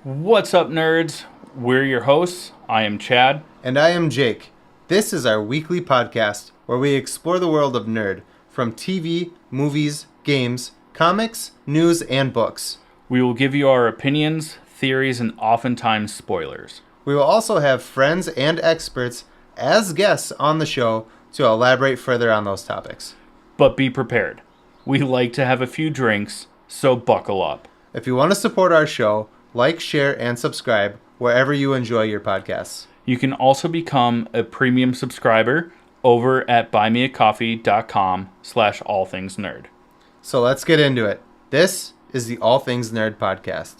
What's up, nerds? We're your hosts. I am Chad. And I am Jake. This is our weekly podcast where we explore the world of nerd from TV, movies, games, comics, news, and books. We will give you our opinions, theories, and oftentimes spoilers. We will also have friends and experts as guests on the show to elaborate further on those topics. But be prepared. We like to have a few drinks, so buckle up. If you want to support our show, like, share, and subscribe wherever you enjoy your podcasts. You can also become a premium subscriber over at buymeacoffee.com/allthingsnerd. So let's get into it. This is the All Things Nerd podcast.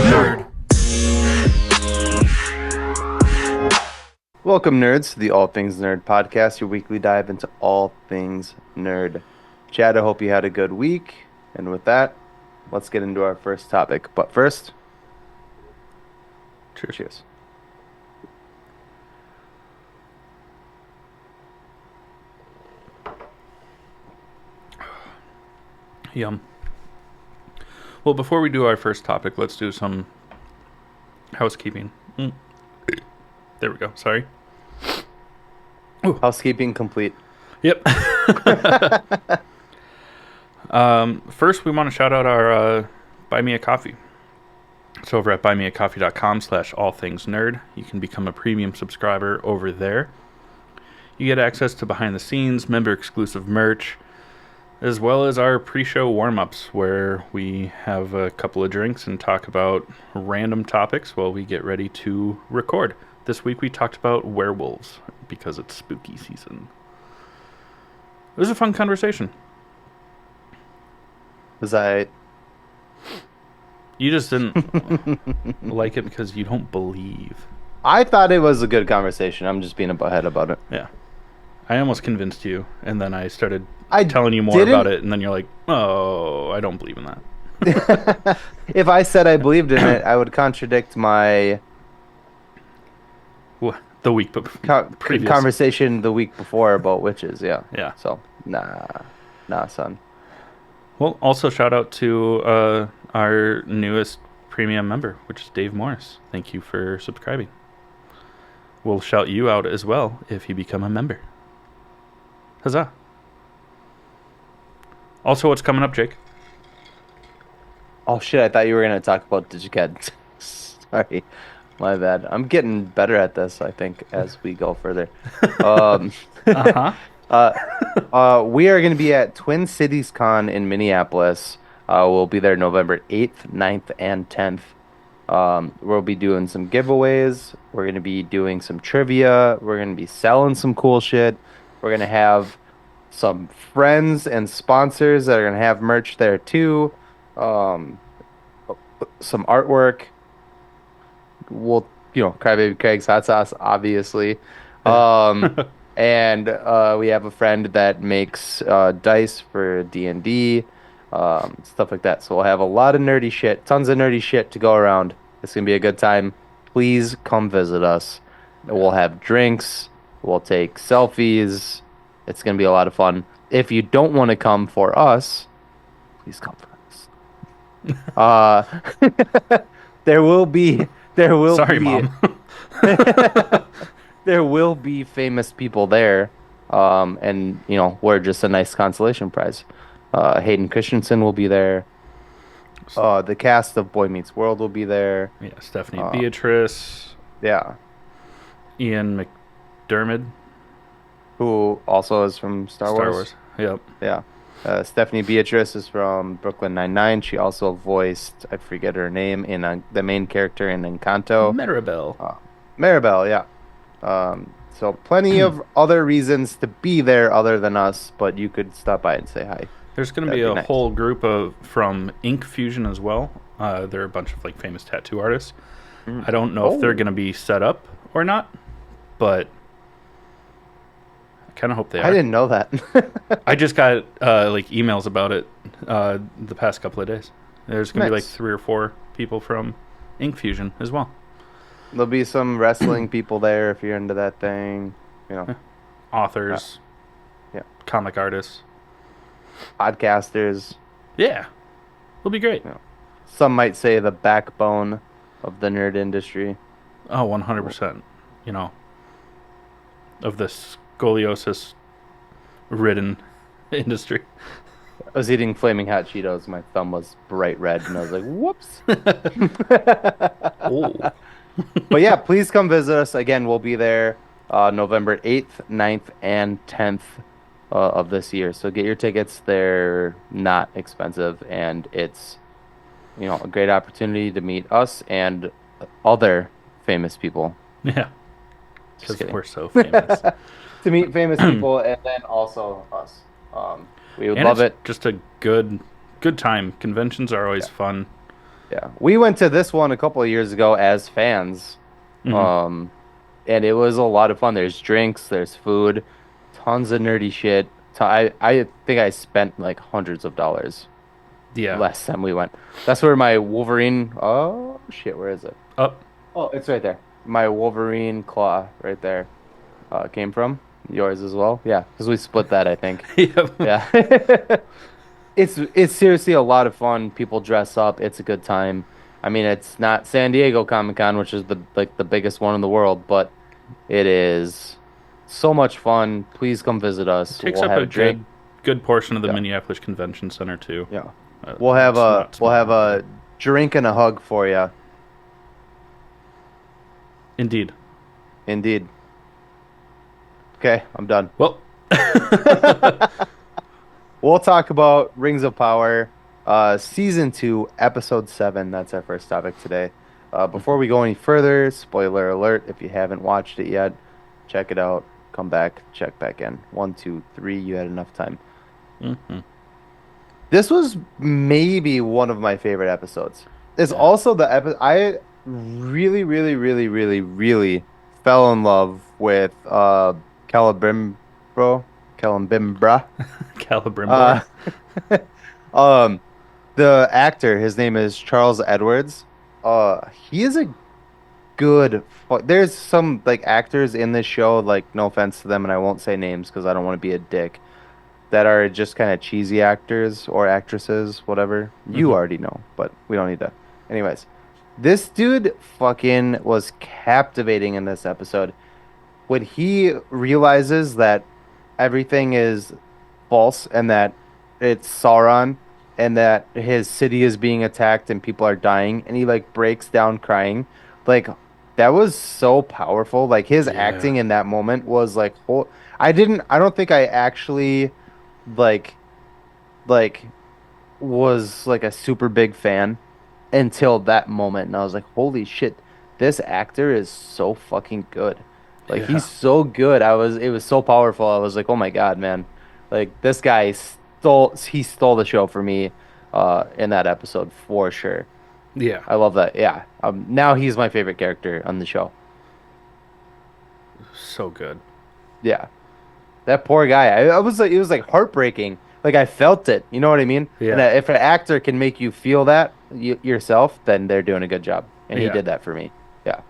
Nerd. Welcome, nerds, to the All Things Nerd podcast, your weekly dive into all things nerd. Chad, I hope you had a good week. And with that, let's get into our first topic. But first, cheers. Yum. Well, before we do our first topic, let's do some housekeeping. There we go. Sorry. Housekeeping complete. Yep. First, we want to shout out our Buy Me a Coffee. It's over at buymeacoffee.com/allthingsnerd. You can become a premium subscriber over there. You get access to behind the scenes, member exclusive merch, as well as our pre-show warm-ups where we have a couple of drinks and talk about random topics while we get ready to record. This week we talked about werewolves because it's spooky season. It was a fun conversation. You just didn't like it because you don't believe. I thought it was a good conversation. I'm just being a butthead about it. Yeah. I almost convinced you, and then I started I telling you more about it, and then you're like, oh, I don't believe in that. If I said I believed in it, I would contradict my The week previous conversation the week before about witches. Yeah. So, nah, son. Well, also shout out to our newest premium member, which is Dave Morris. Thank you for subscribing. We'll shout you out as well if you become a member. Huzzah. Also, what's coming up, Jake? Oh, shit, I thought you were going to talk about DigiCat. Sorry, my bad. I'm getting better at this, I think, as we go further. We are going to be at Twin Cities Con in Minneapolis. We'll be there November 8th, 9th, and 10th. We'll be doing some giveaways. We're going to be doing some trivia. We're going to be selling some cool shit. We're going to have some friends and sponsors that are going to have merch there too. Some artwork. We'll, Crybaby Craig's hot sauce, obviously. And we have a friend that makes dice for D&D, stuff like that. So we'll have a lot of nerdy shit, tons of nerdy shit to go around. It's going to be a good time. Please come visit us. We'll have drinks. We'll take selfies. It's going to be a lot of fun. If you don't want to come for us, please come for us. There will be Mom. There will be famous people there, and we're just a nice consolation prize. Hayden Christensen will be there. The cast of Boy Meets World will be there. Yeah, Stephanie Beatrice. Yeah. Ian McDermott. Who also is from Star Wars. Yep. Yeah. Stephanie Beatrice is from Brooklyn Nine-Nine. She also voiced, I forget her name, in the main character in Encanto. Maribel, yeah. So plenty of other reasons to be there other than us, but you could stop by and say hi. There's going to be a whole group from Ink Fusion as well. They're a bunch of famous tattoo artists. I don't know if they're going to be set up or not, but I kind of hope they are. I didn't know that. I just got emails about it the past couple of days. There's going to be 3 or 4 people from Ink Fusion as well. There'll be some wrestling people there if you're into that thing. Authors. Yeah. comic artists. Podcasters. Yeah, it'll be great. You know, some might say the backbone of the nerd industry. Oh, 100%. You know, of this scoliosis ridden industry. I was eating flaming hot Cheetos. My thumb was bright red, and I was like, "Whoops!" Oh, But yeah, please come visit us again. We'll be there November 8th, 9th, and 10th of this year. So get your tickets. They're not expensive, and it's a great opportunity to meet us and other famous people. yeah, Just because kidding. we're so famous. To meet famous people and then also us. We would And love it's it. just a good time. Conventions are always fun. Yeah. We went to this one a couple of years ago as fans. Hmm. Um, and it was a lot of fun. There's drinks, there's food, tons of nerdy shit. I think I spent like hundreds of dollars Yeah. last time we went. That's where my Wolverine. Oh shit, where is it? Up. Oh, it's right there. My Wolverine claw right there came from. Yours as well. Yeah, because we split that, I think. Yep. Yeah. It's seriously a lot of fun. People dress up. It's a good time. I mean, it's not San Diego Comic Con, which is the biggest one in the world, but it is so much fun. Please come visit us. Takes We'll up have a a drink. good portion of the Yeah, Minneapolis Convention Center too. yeah. We'll It's have a not we'll have small either. a drink and a hug for you. Indeed. Indeed. Okay, I'm done. Well, We'll talk about Rings of Power, season 2, episode 7. That's our first topic today. Before we go any further, spoiler alert, if you haven't watched it yet, check it out. Come back, check back in. 1, 2, 3, you had enough time. mhm. This was maybe one of my favorite episodes. It's Yeah. also the episode I really, really, really, really, really fell in love with Celebrimbro, Celebrimbra. Calibrimbor. Uh, um, the actor, his name is Charles Edwards. He is a there's some like actors in this show, like no offense to them, and I won't say names because I don't want to be a dick, that are just kind of cheesy actors or actresses, whatever. You Hmm. already know, but we don't need to. Anyways, this dude fucking was captivating in this episode when he realizes that everything is false and that it's Sauron and that his city is being attacked and people are dying and he like breaks down crying. Like that was so powerful. Like his Yeah. acting in that moment was like I don't think I actually like like was like a super big fan until that moment and I was like, "Holy shit, this actor is so fucking good." Like he's Yeah. so good. It was so powerful. I was like, "Oh my God, man." Like this guy stole the show for me in that episode for sure. Yeah. I love that. Yeah. Now he's my favorite character on the show. So good. Yeah. That poor guy. I was like, it was like heartbreaking. Like I felt it. You know what I mean? And Yeah. if an actor can make you feel that yourself, then they're doing a good job. And he Yeah. did that for me. Yeah.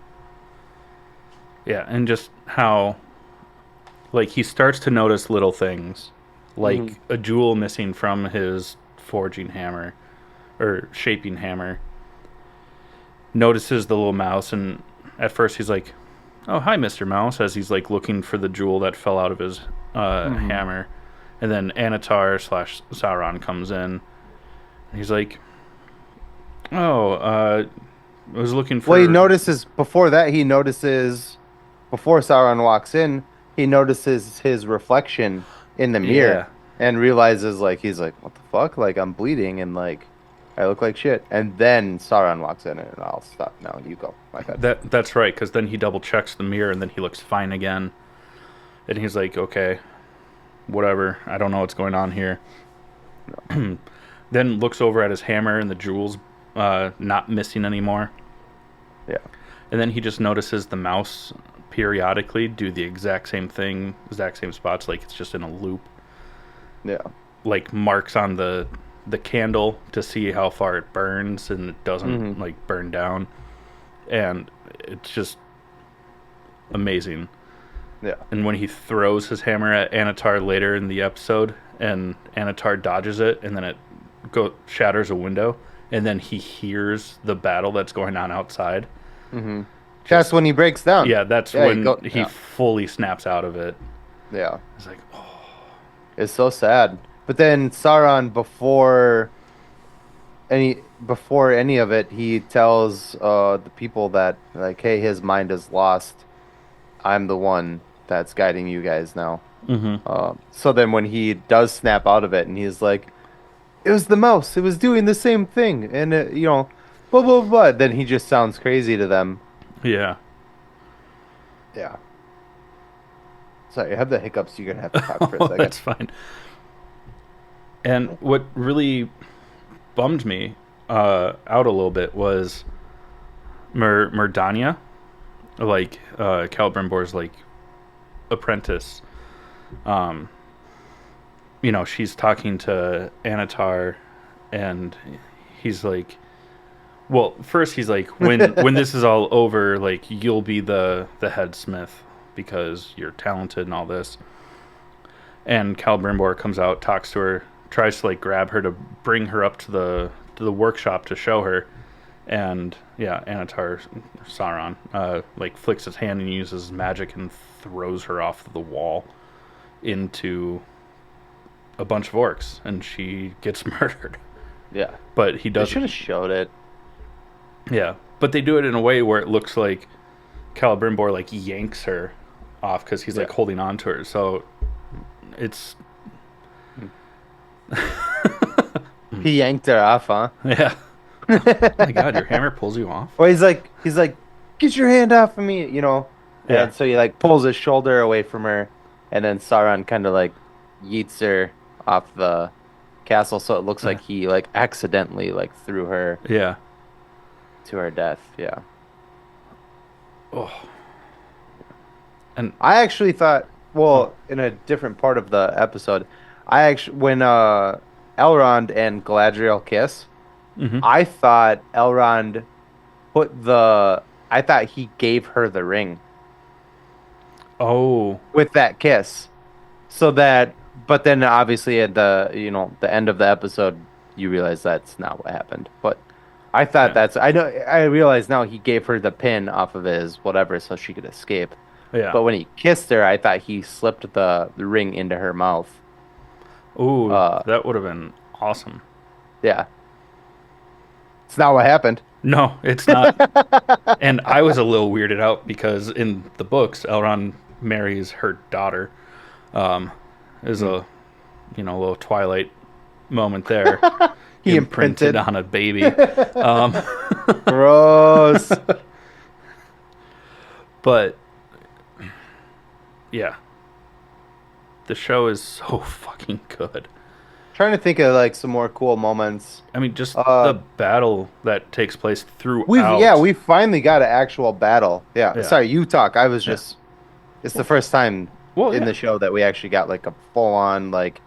Yeah. And just how, like, he starts to notice little things, Hmm. like a jewel missing from his forging hammer or shaping hammer. Notices the little mouse, and at first he's like, "Oh, hi, Mr. Mouse," as he's like looking for the jewel that fell out of his Hmm. hammer. And then Anatar slash Sauron comes in. And he's like, "Oh, I was looking Well, he for." notices before that, before Sauron walks in, he notices his reflection in the mirror Yeah, and realizes like he's like, what the fuck? Like I'm bleeding and like I look like shit. And then Sauron walks in and I'll stop now. You go. My bad. that's right. Because then he double checks the mirror, and then he looks fine again. And he's like, "Okay, whatever. I don't know what's going on here." Then looks over at his hammer, and the jewel's not missing anymore. Yeah. And then he just notices the mouse periodically do the exact same thing, exact same spots, like it's just in a loop. Yeah. Like marks on the candle to see how far it burns, and it doesn't Hmm. like burn down. And it's just amazing. Yeah. And when he throws his hammer at Anatar later in the episode, and Anatar dodges it, and then it shatters a window, and then he hears the battle that's going on outside. Mm-hmm. That's Just when he breaks down. yeah, that's Yeah, when he yeah. fully snaps out of it. Yeah. It's like, oh, It's so sad. But then Sauron, before any of it, he tells the people that like, hey, his mind is lost. I'm the one that's guiding you guys now. So then when he does snap out of it, and he's like, it was the mouse. It was doing the same thing, and blah blah blah. Then he just sounds crazy to them. yeah. Yeah. Sorry, I have the hiccups. You're gonna have to talk for a Oh, second. that's fine. And what really bummed me out a little bit was Murdania, like Celebrimbor's like apprentice. Um, she's talking to Anatar, and he's like, well, first he's like, when this is all over, like you'll be the head smith because you're talented and all this. And Celebrimbor comes out, talks to her, tries to like grab her to bring her up to the workshop to show her, and yeah, Anatar Sauron like flicks his hand and uses magic and throws her off the wall into a bunch of orcs, and she gets murdered. Yeah. But he They doesn't. should have showed it. Yeah, but they do it in a way where it looks like Celebrimbor like yanks her off because he's like holding on to her. So it's He yanked her off, huh? yeah. Oh my god, your hammer pulls you off. Or he's like, get your hand off of me, Yeah. And so he like pulls his shoulder away from her, and then Sauron kind of like yeets her off the castle, so it looks like he like accidentally like threw her Yeah. to her death. Yeah. Oh. And I actually thought, well, in a different part of the episode, when Elrond and Galadriel kiss, mhm. I thought Elrond I thought he gave her the ring Oh. with that kiss. But then obviously at the end of the episode, you realize that's not what happened. But I thought I realize now he gave her the pin off of his whatever so she could escape. Yeah. But when he kissed her, I thought he slipped the ring into her mouth. Ooh, that would have been awesome. Yeah. It's not what happened. No, it's not. And I was a little weirded out because in the books, Elrond marries her daughter. There's a little Twilight moment there. He imprinted on a baby. Gross. But yeah, the show is so fucking good. Trying to think of like some more cool moments. I mean, just the battle that takes place throughout. We finally got an actual battle. Yeah. Sorry, you talk. I was just. It's the first time in the show that we actually got like a full-on like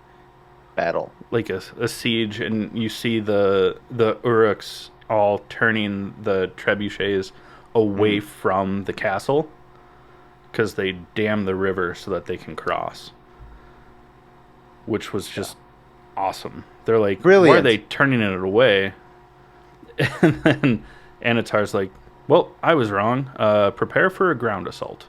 battle, like a siege, and you see the Uruks all turning the trebuchets away from the castle because they dam the river so that they can cross, which was just awesome. They're like, brilliant. Why are they turning it away? And then Anatar's like, well, I was wrong. Prepare for a ground assault.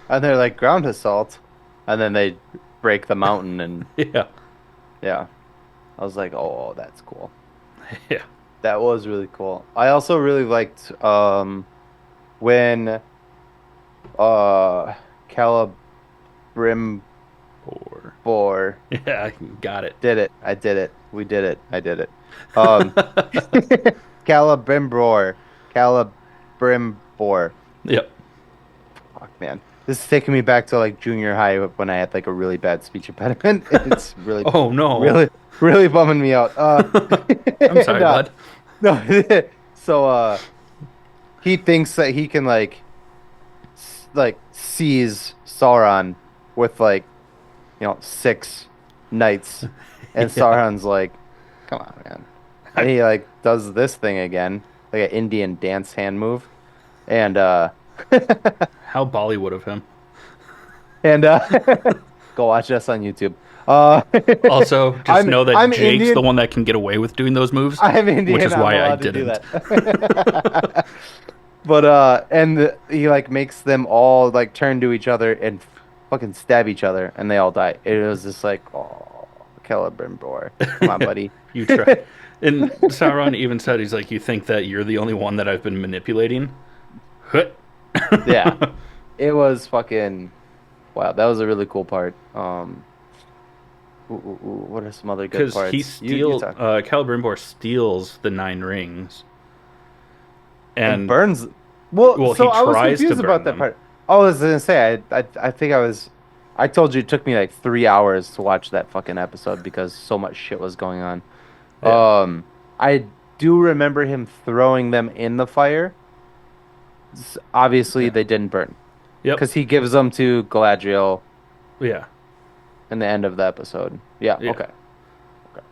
And they're like, ground assault, and then they break the mountain, and yeah. I was like, oh, that's cool. Yeah, that was really cool. I also really liked when Celebrimbor. Yeah, I got it. Did it. I did it. We did it. I did it. Celebrimbor. Yep. Fuck, man. This is taking me back to like junior high when I had like a really bad speech impediment. It's really oh no, really bumming me out. I'm sorry, bud. No, so he thinks that he can like seize Sauron with like 6 knights, and Sauron's like, come on, man, and he like does this thing again, like an Indian dance hand move, and How Bollywood of him. And go watch us on YouTube. Uh, Also, just know that I'm Jake's the Indian. one that can get away with doing those moves, I'm which Indian. is I'm why I allowed to do didn't. that. But he like makes them all like turn to each other and fucking stab each other, and they all die. It was just like, oh, Celebrimbor, come on, buddy. You try. And Sauron even said, he's like, you think that you're the only one that I've been manipulating? Hut. Yeah, it was fucking wow. That was a really cool part. What are some other good Because he parts? You talk. Celebrimbor steals the Nine Rings, And and burns. Well, well, he so I was tries to confused about burn that them. part. I was gonna say, I think I was. I told you it took me like 3 hours to watch that fucking episode because so much shit was going on. Yeah, I do remember him throwing them in the fire. Obviously, yeah, they didn't burn yep, because he gives them to Galadriel yeah, in the end of the episode. Yeah. yeah, Okay. Okay.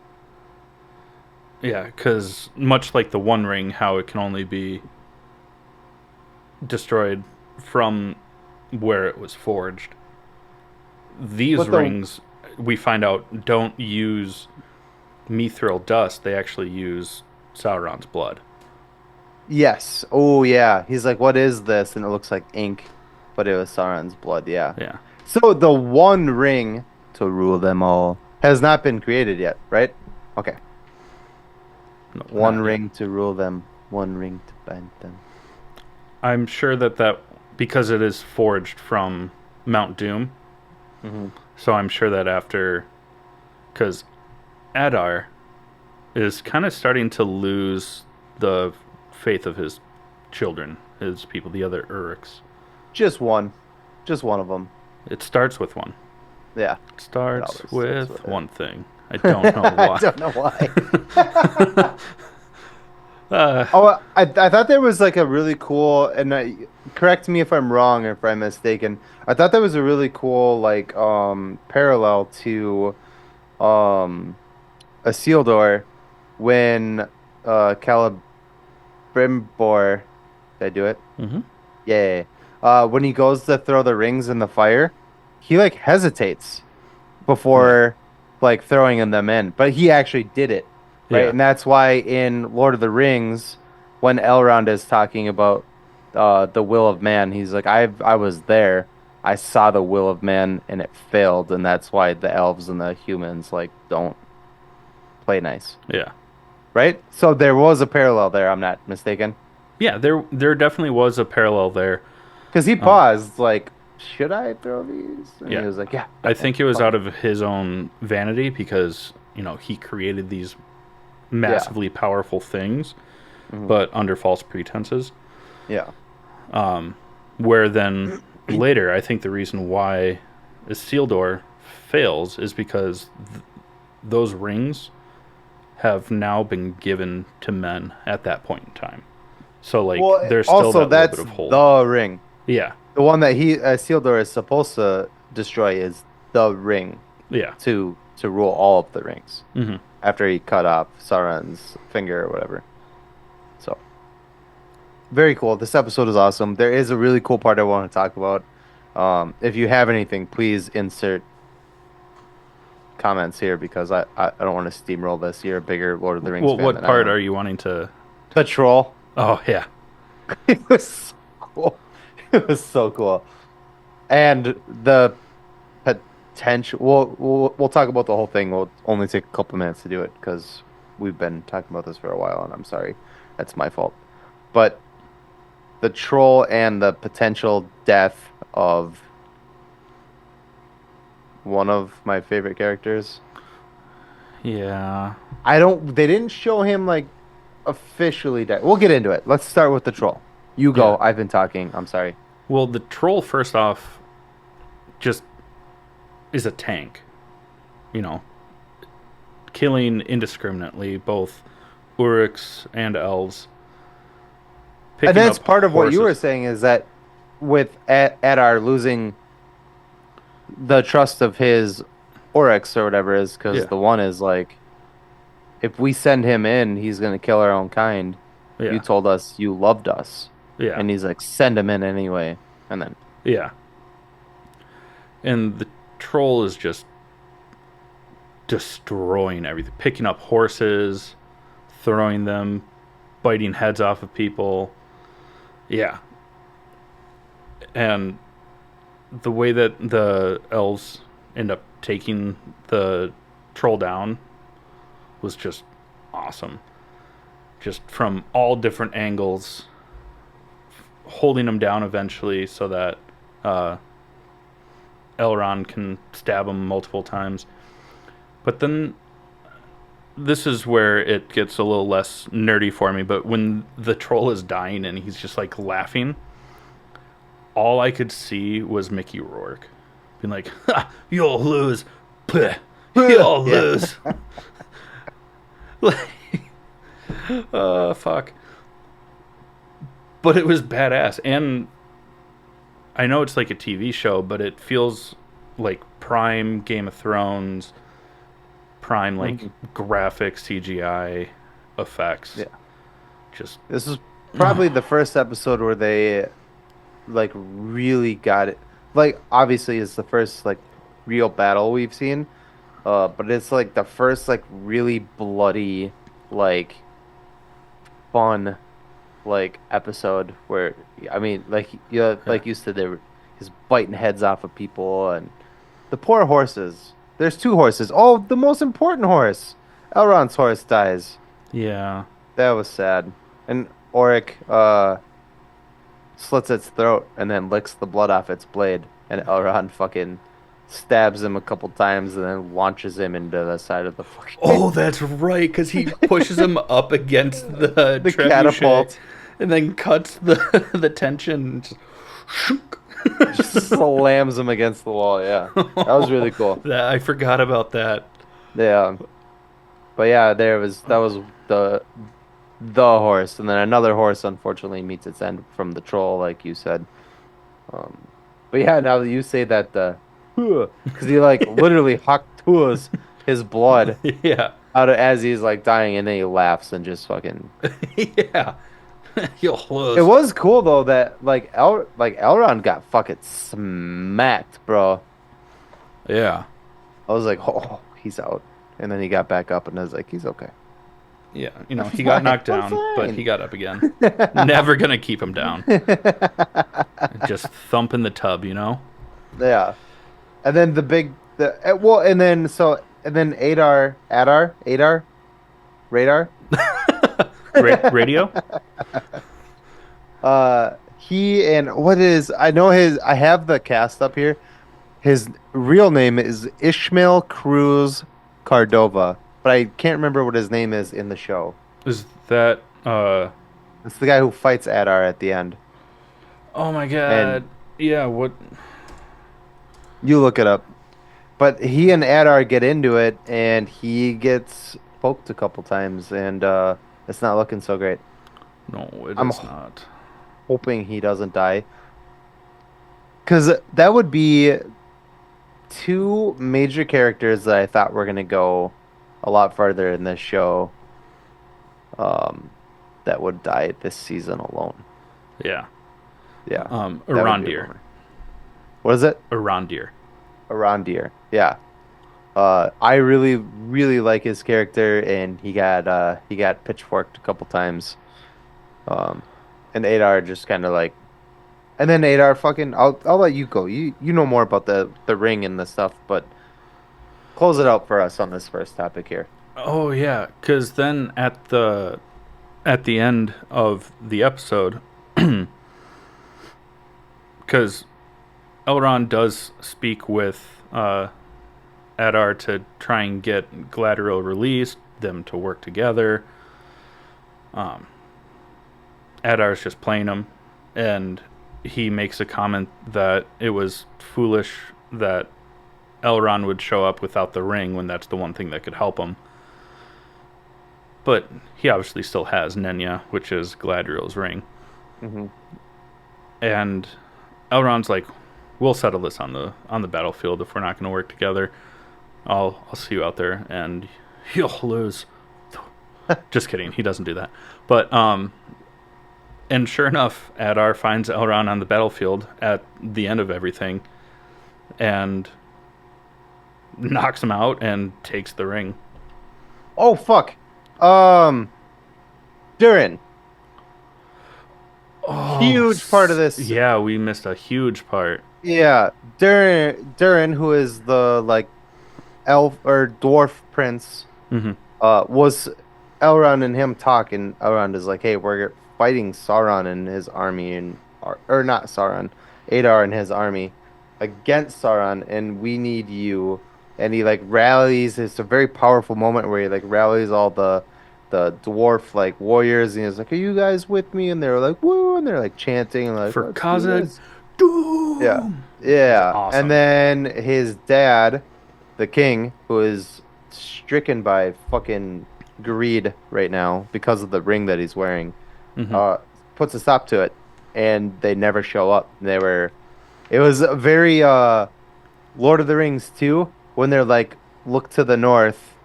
yeah. Because much like the One Ring, how it can only be destroyed from where it was forged. These But the rings, we find out, don't use mithril dust. They actually use Sauron's blood. yes. Oh yeah. He's like, what is this? And it looks like ink, but it was Sauron's blood. Yeah. Yeah. So the one ring to rule them all has not been created yet, right? Okay. No, One not yet. ring to rule them, one ring to bind them. I'm sure that because it is forged from Mount Doom, Hmm. so I'm sure that after, because Adar is kind of starting to lose the faith of his children, his people, the other Uruks. Just one. Just one of them. It starts with one. Yeah. It It starts always starts with with it. one thing. I don't know I why. don't know why. uh, Oh, I thought there was like a really cool, and correct me if I'm wrong or if I'm mistaken. I thought there was a really cool like parallel to um a seal door when Celebrimbor, did I do it? mhm. Yeah. When he goes to throw the rings in the fire, he like hesitates Yeah. before like throwing them in, but he actually did it, right? Yeah. And that's why in Lord of the Rings, when Elrond is talking about the will of man, he's like, I was there, I saw the will of man, and it failed, and that's why the elves and the humans like don't play nice, Yeah. right? So there was a parallel there. I'm not mistaken, Yeah, there definitely was a parallel there. because he Um, paused, like, should I throw these? And he yeah, was like, yeah, I yeah, think it was fuck out it. of his own vanity because he created these Yeah, massively powerful things, hmm, but under false pretenses. yeah, Where then later, I think the reason why Isildur fails is because those rings have now been given to men at that point in time. So like, well, there's still also that little bit that's of hold. the ring. Yeah, The one that he Isildur is supposed to destroy is the ring yeah, to rule all of the rings hmm, after he cut off Sauron's finger or whatever. So very cool. This episode is awesome. There is a really cool part I want to talk about. If you have anything, please insert comments here because I don't want to steamroll this. You're a bigger Lord of the Rings Well, fan what than I part am. are you wanting to? The troll. Oh yeah, It was so cool. It was so cool. And the potential. We'll talk about the whole thing. We'll only take a couple minutes to do it because we've been talking about this for a while, and I'm sorry, that's my fault. But the troll and the potential death of one of my favorite characters. yeah. I don't. They didn't show him like officially dead. We'll get into it. Let's start with the troll. You Yeah. go. I've been talking. I'm sorry. Well, the troll first off just is a tank. You know, killing indiscriminately both Uruks and elves. And Picking that's up part of what you were horses. saying is that with Adar losing the trust of his Oryx or whatever is because Yeah, the one is like, if we send him in, he's gonna kill our own kind. You yeah, told us you loved us. Yeah. And he's like, send him in anyway. And then, Yeah. And the troll is just destroying everything, picking up horses, throwing them, biting heads off of people. Yeah. And the way that the elves end up taking the troll down was just awesome. Just from all different angles, holding him down eventually so that Elrond can stab him multiple times. But then this is where it gets a little less nerdy for me. But when the troll is dying and he's just like laughing, all I could see was Mickey Rourke being like, ha, "You'll lose, Puh, you'll yeah. lose." Like, fuck. But it was badass, and I know it's like a TV show, but it feels like prime Game of Thrones, prime like graphic CGI effects. Yeah. Just This is probably the first episode where they like really got it. Like obviously it's the first like real battle we've seen. But it's like the first like really bloody, like fun like episode where I mean like like you said he's biting heads off of people and the poor horses. There's two horses. Oh, the most important horse. Elrond's horse dies. yeah, That was sad. And Oric slits its throat and then licks the blood off its blade. And Elrond fucking stabs him a couple times and then launches him into the side of the fucking oh, that's right, because he pushes him up against the the trebuchet catapult. and then cuts the the tension. Just, shook. Just slams him against the wall. Yeah, that was really cool. I forgot about that. Yeah, but yeah, that was the horse, and then another horse unfortunately meets its end from the troll, like you said. But yeah, now that you say that, because he like literally haktuas his blood Yeah, out of, as he's like dying, and then he laughs and just fucking. yeah. You'll It lose. was cool though that like Elrond got fucking smacked, bro. Yeah, I was like, oh, he's out, and then he got back up, and I was like, he's okay. yeah. You know, I'm he got fine, knocked I'm down, but fine. he got up again. Never gonna keep him down. Just thump in the tub, you know. Yeah, and then well, and then Radar, Radio. he and what is I have the cast up here. His real name is Ishmael Cruz Cardova, but I can't remember what his name is in the show. Is that? It's the guy who fights Adar at the end. Oh my And god. Yeah. What? you look it up. But he and Adar get into it, and he gets poked a couple times, and it's not looking so great. No, it I'm is not. hoping he doesn't die. Because that would be two major characters that I thought were going to go a lot farther in this show that would die this season alone. Yeah. Yeah. That would be a Arondir. bummer. What is it? Arondir. Arondir. Yeah. I really, really like his character, and he got pitchforked a couple times. And Adar just kind of like, and then Adar fucking, I'll let you go. You know more about the ring and the stuff, but close it out for us on this first topic here. Oh yeah, because then at the end of the episode, because Elrond does speak with Adar to try and get Galadriel released, them to work together. Adar's just playing him, and he makes a comment that it was foolish that Elrond would show up without the ring when that's the one thing that could help him. But he obviously still has Nenya, which is Galadriel's ring. Mm-hmm. And Elrond's like, "We'll settle this on the battlefield if we're not going to work together. I'll see you out there, and you'll lose." Just kidding. He doesn't do that. But And sure enough, Adar finds Elrond on the battlefield at the end of everything and knocks him out and takes the ring. Oh fuck. Um, Durin. Oh, Huge part of this. yeah, we missed a huge part. Yeah, Durin, who is the like elf or dwarf prince, Hmm. was Elrond and him talking. Elrond is like, "Hey, we're fighting Sauron and his army, and or not Sauron, Adar and his army against Sauron, and we need you." And he like rallies. It's a very powerful moment where he like rallies all the dwarf like warriors, and he's like, "Are you guys with me?" And they're like, "Woo!" And they're like chanting, and like, For "Let's do Khazad this." Yeah, Doom! It's yeah. And awesome. then his dad, the king, who is stricken by fucking greed right now because of the ring that he's wearing, Hmm. uh, puts a stop to it, and they never show up. It was a very Lord of the Rings too, when they're like, look to the north,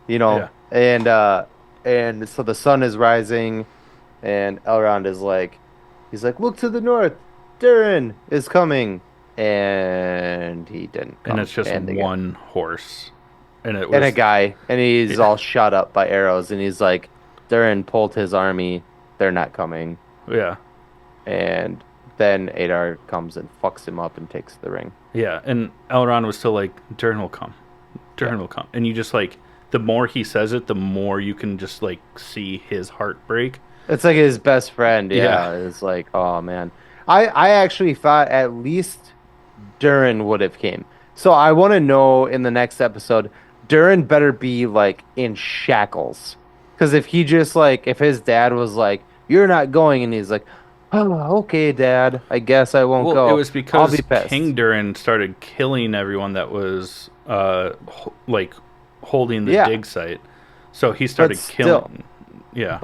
Yeah. and so the sun is rising, and Elrond is like, he's like, look to the north, Durin is coming, and he didn't And come, it's just and one horse. And it a was, guy, and he's yeah. all shot up by arrows, and he's like, Durin pulled his army, they're not coming, Yeah. and then Adar comes and fucks him up and takes the ring. Yeah. And Elrond was still like, Durin will come. Yeah. Durin will come. And you just like, the more he says it, the more you can just like see his heart break. It's like his best friend, Yeah. yeah. It's like, oh man. I actually thought at least Durin would have came. So I want to know in the next episode, Durin better be like in shackles. Because if he just like if his dad was like, "You're not going," and he's like, "Oh, okay, Dad. I guess I won't Well, it go." was I'll be because King pissed. Durin started killing everyone that was like holding the Yeah, dig site. So he but started still, killing. Yeah.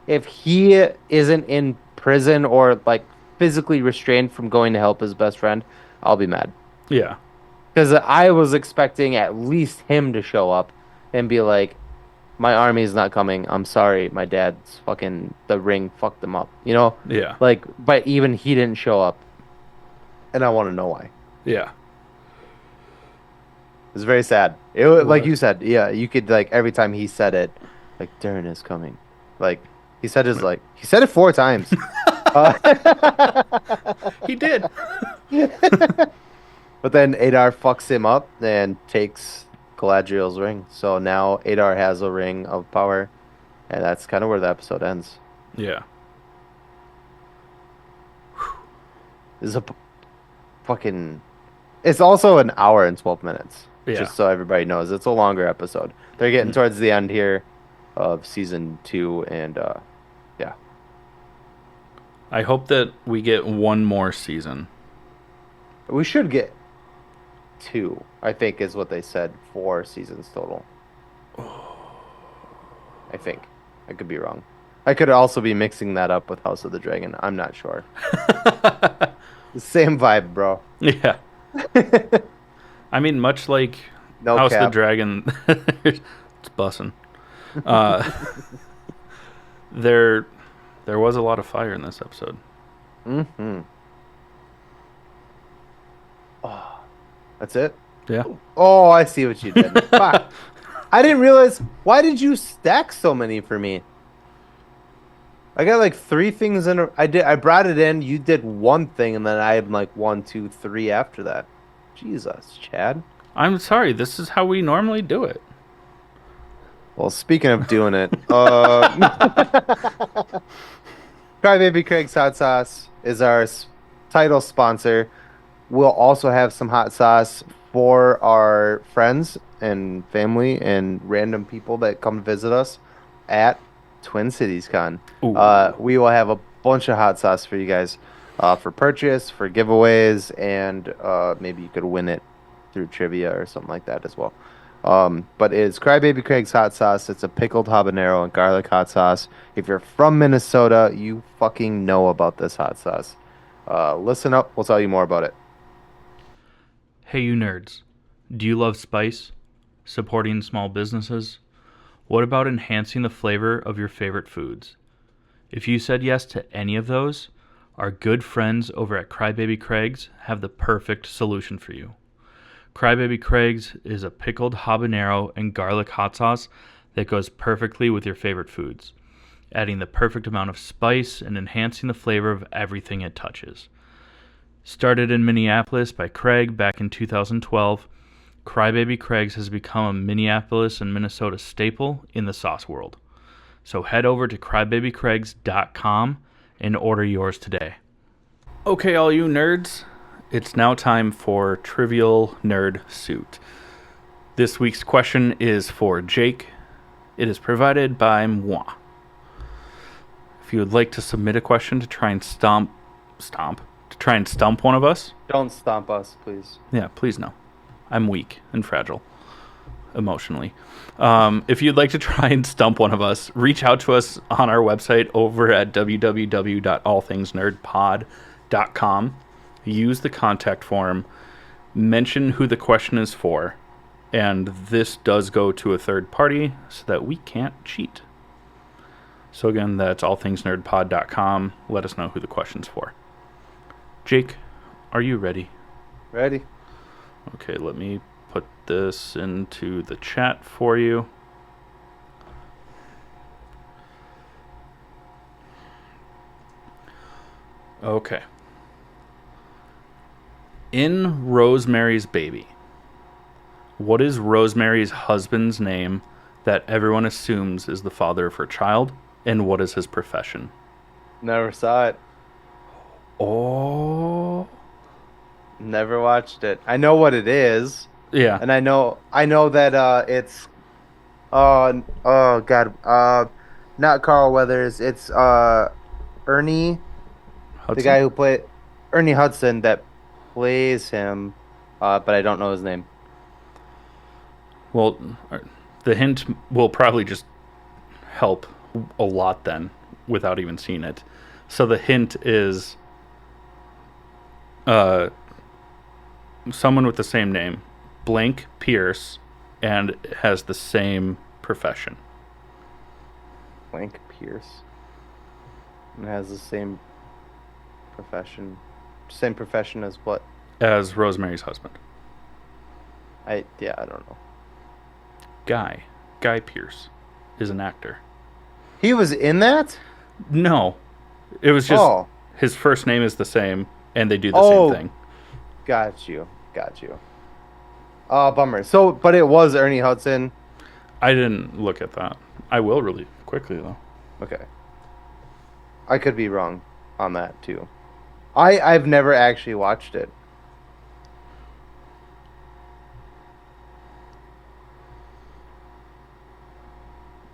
if he isn't in prison or like physically restrained from going to help his best friend, I'll be mad. Yeah. Because I was expecting at least him to show up and be like, my army's not coming. I'm sorry. My dad's fucking, the ring fucked him up. You know? Yeah. Like, but even he didn't show up. And I want to know why. Yeah. It's very sad. It Like was. you said, yeah, you could, like, every time he said it, like, Darren is coming. Like, he said it four times. Uh, He did. but then Adar fucks him up and takes Galadriel's ring. So now Adar has a ring of power, and that's kind of where the episode ends. Yeah. This is a fucking. It's also an hour and 12 minutes, Yeah. just so everybody knows. It's a longer episode. They're getting Mm. towards the end here of season 2, and yeah. I hope that we get one more season. We should get 2, I think is what they said, 4 seasons total. I think. I could be wrong. I could also be mixing that up with House of the Dragon. I'm not sure. The same vibe, bro. Yeah. I mean, much like No House of the cap. Dragon, it's bussin'. Uh, there, there was a lot of fire in this episode. Mm-hmm. Oh, that's it? Yeah. Oh, I see what you did. Fuck. I didn't realize. Why did you stack so many for me? I got like 3 things in. I brought it in. You did one thing, and then I had like 1, 2, 3 after that. Jesus, Chad. I'm sorry. This is how we normally do it. Well, speaking of doing it, Crybaby Craig's Hot Sauce is our title sponsor. We'll also have some hot sauce for our friends and family and random people that come visit us at Twin Cities Con. Ooh. We will have a bunch of hot sauce for you guys for purchase, for giveaways, and maybe you could win it through trivia or something like that as well. But it's Crybaby Craig's hot sauce. It's a pickled habanero and garlic hot sauce. If you're from Minnesota, you fucking know about this hot sauce. Listen up, we'll tell you more about it. Hey, you nerds. Do you love spice? Supporting small businesses? What about enhancing the flavor of your favorite foods? If you said yes to any of those, our good friends over at Crybaby Craig's have the perfect solution for you. Crybaby Craig's is a pickled habanero and garlic hot sauce that goes perfectly with your favorite foods, adding the perfect amount of spice and enhancing the flavor of everything it touches. Started in Minneapolis by Craig back in 2012, Crybaby Craig's has become a Minneapolis and Minnesota staple in the sauce world. So head over to crybabycraigs.com and order yours today. Okay, all you nerds, it's now time for Trivial Nerd Suit. This week's question is for Jake. It is provided by moi. If you would like to submit a question to try and stump one of us. Don't stomp us, please. Yeah, please no. I'm weak and fragile emotionally. If you'd like to try and stump one of us, reach out to us on our website over at www.allthingsnerdpod.com. Use the contact form, mention who the question is for, and this does go to a third party so that we can't cheat. So again, that's allthingsnerdpod.com. Let us know who the question's for. Jake, are you ready? Ready? Okay, let me put this into the chat for you. Okay. In Rosemary's Baby, what is Rosemary's husband's name that everyone assumes is the father of her child, and what is his profession? Never saw it. Oh. Never watched it. I know what it is. Yeah. And I know that it's oh god. Not Carl Weathers. It's Ernie, Hudson? the guy who played Ernie Hudson that plays him, but I don't know his name. Well, the hint will probably just help a lot then without even seeing it. So the hint is someone with the same name, blank Pierce, and has the same profession. Blank Pierce. And has the same profession. Same profession as what? As Rosemary's husband. I don't know. Guy Pierce is an actor. He was in that? No. It was just his first name is the same and they do the same thing. Got you. Oh, bummer. So, but it was Ernie Hudson. I didn't look at that. I will really quickly, though. Okay. I could be wrong on that, too. I've never actually watched it.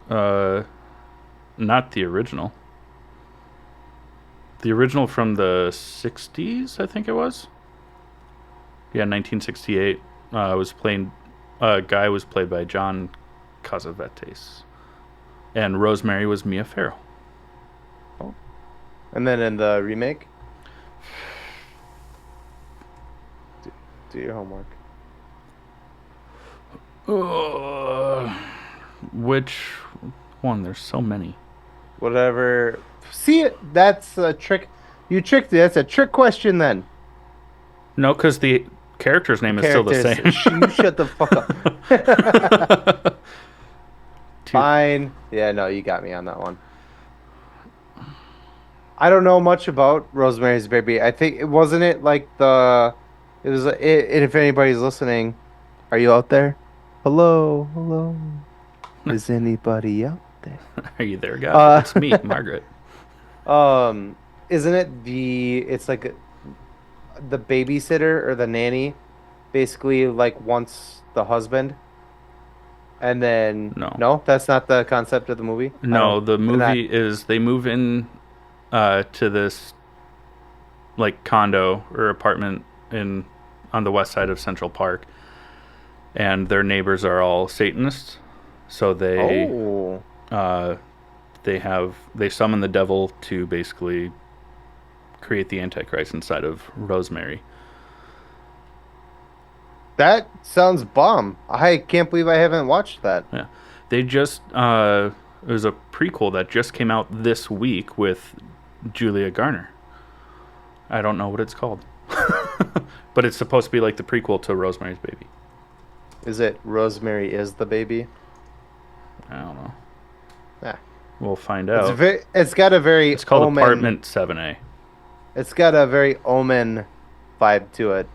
Not the original. The original from the 60s, I think it was. Yeah, 1968. Guy was played by John Cassavetes. And Rosemary was Mia Farrow. Oh. And then in the remake? Do your homework. Which one? There's so many. Whatever. See, that's a trick. You tricked me. That's a trick question then. No, because the character's name is still the same. You shut the fuck up. Fine. Yeah, no, you got me on that one. I don't know much about Rosemary's Baby. I think it wasn't it like the. It was. If anybody's listening, are you out there? Hello. Is anybody out there? Are you there, guy? It's me, Margaret. Isn't it it's like the babysitter or the nanny basically like wants the husband and then no, that's not the concept of the movie. No, the movie is they move in to this like condo or apartment on the west side of Central Park, and their neighbors are all Satanists, so they summon the devil to basically create the Antichrist inside of Rosemary. That sounds bomb. I can't believe I haven't watched that. Yeah. They just It was a prequel that just came out this week with Julia Garner. I don't know what it's called. But it's supposed to be like the prequel to Rosemary's Baby. Is it Rosemary is the Baby? I don't know. Yeah. We'll find out. It's got a very It's called Omen. Apartment 7A. It's got a very Omen vibe to it.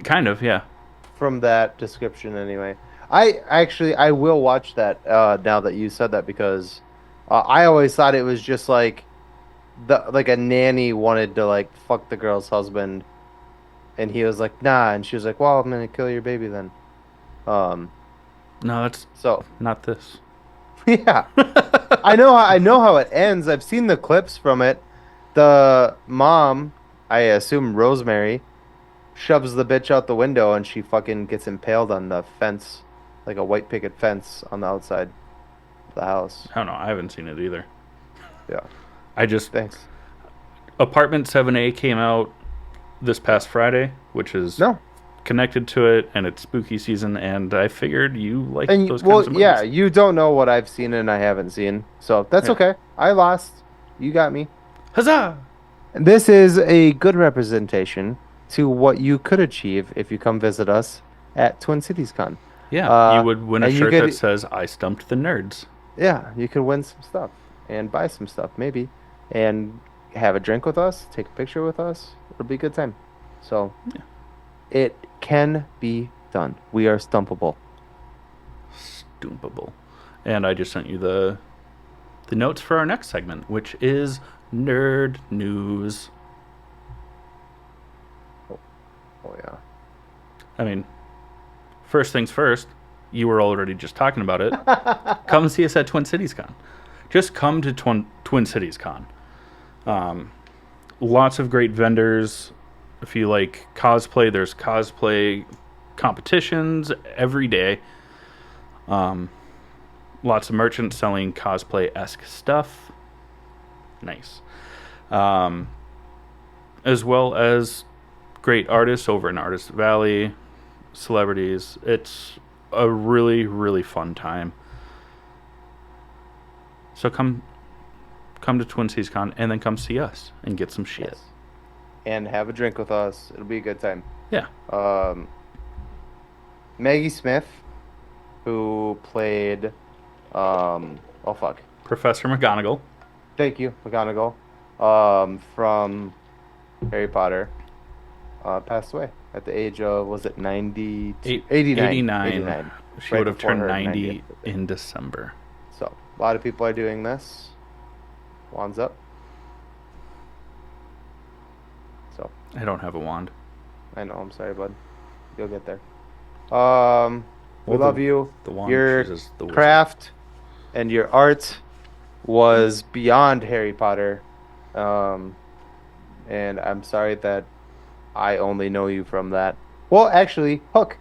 Kind of, yeah. From that description, anyway. I will watch that now that you said that because I always thought it was just like a nanny wanted to like fuck the girl's husband, and he was like nah, and she was like, well, I'm gonna kill your baby then. Um, No, that's so not this. yeah, I know how it ends. I've seen the clips from it. The mom, I assume Rosemary, shoves the bitch out the window and she fucking gets impaled on the fence, like a white picket fence on the outside of the house. I don't know. I haven't seen it either. Yeah. I just Thanks. Apartment 7A came out this past Friday, which is No. connected to it, and it's spooky season, and I figured you like And those well, kinds of movies. yeah, you don't know what I've seen and I haven't seen. So that's Yeah. okay. I lost. You got me. Huzzah! This is a good representation to what you could achieve if you come visit us at Twin Cities Con. Yeah, you would win a and you shirt could- that says "I stumped the nerds." Yeah, you could win some stuff and buy some stuff, maybe, and have a drink with us, take a picture with us. It'll be a good time. So, Yeah. it can be done. We are stumpable. Stoopable. And I just sent you the notes for our next segment, which is nerd news. Oh yeah. I mean, first things first, you were already just talking about it. Come see us at Twin Cities Con. Just come to Twin Cities Con. Lots of great vendors. If you like cosplay, there's cosplay competitions every day. Lots of merchants selling cosplay-esque stuff. Nice. As well as great artists over in Artist Valley, celebrities. It's a really, really fun time. So come to Twin Cities Con and then come see us and get some shit. Yes. And have a drink with us. It'll be a good time. Yeah. Maggie Smith, who played, oh fuck, Professor McGonagall. thank you, McGonagall, from Harry Potter, passed away at the age of, was it 90? 89. 89. She Right would have before turned her 90 90th birthday. in December. So, a lot of people are doing this. Wands up. So, I don't have a wand. I know, I'm sorry, bud. You'll get there. We Well, love you. The wand Your chooses the wizard. craft and your art was beyond Harry Potter. And I'm sorry that I only know you from that. Well, actually, Hook.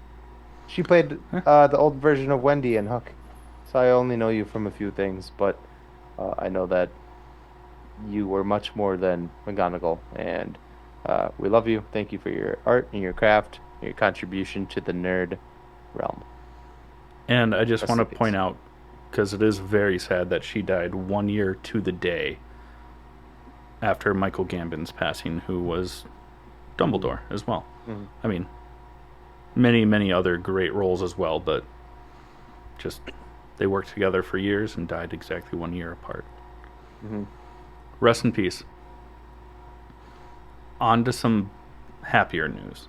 She played the old version of Wendy in Hook. So I only know you from a few things, but I know that you were much more than McGonagall. And we love you. Thank you for your art and your craft, your contribution to the nerd realm. And I just Rest want to in peace. point out, because it is very sad that she died 1 year to the day after Michael Gambon's passing, who was Dumbledore as well. Mhm. I mean, many, many other great roles as well, but just they worked together for years and died exactly 1 year apart. Mhm. Rest in peace. On to some happier news.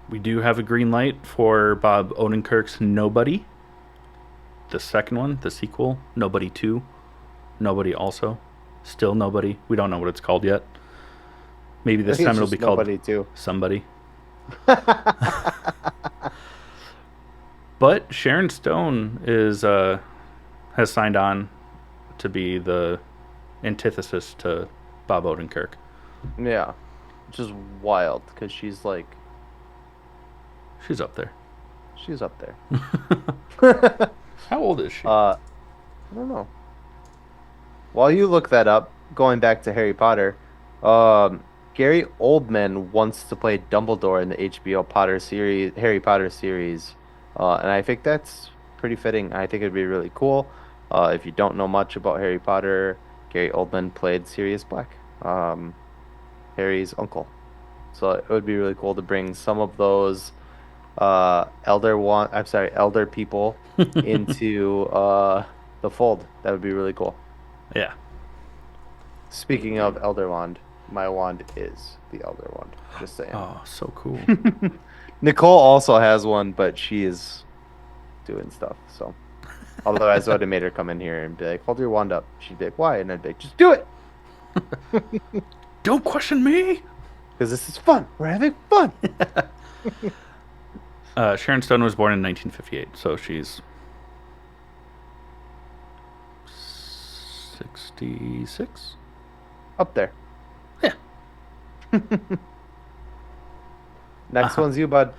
We do have a green light for Bob Odenkirk's Nobody. The second one, the sequel, Nobody 2. Nobody also. Still Nobody. We don't know what it's called yet. Maybe I this think time it's it'll be just called Nobody too. Somebody. But Sharon Stone is has signed on to be the antithesis to Bob Odenkirk. Yeah, which is wild because she's like, She's up there. she's up there. How old is she? I don't know. While you look that up, going back to Harry Potter, Gary Oldman wants to play Dumbledore in the HBO Potter series, Harry Potter series, And I think that's pretty fitting. I think it'd be really cool. If you don't know much about Harry Potter, Gary Oldman played Sirius Black, Harry's uncle. So it would be really cool to bring some of those elder people into the fold. That would be really cool. Yeah. Speaking of Elder Wand, my wand is the Elder Wand. Just saying. Oh, so cool. Nicole also has one, but she is doing stuff. So otherwise, I would have made her come in here and be like, "Hold your wand up." She'd be like, "Why?" And I'd be like, "Just do it, Don't question me. because this is fun. We're having fun." Sharon Stone was born in 1958, so she's 66. Up there. Yeah. Next one's you, bud.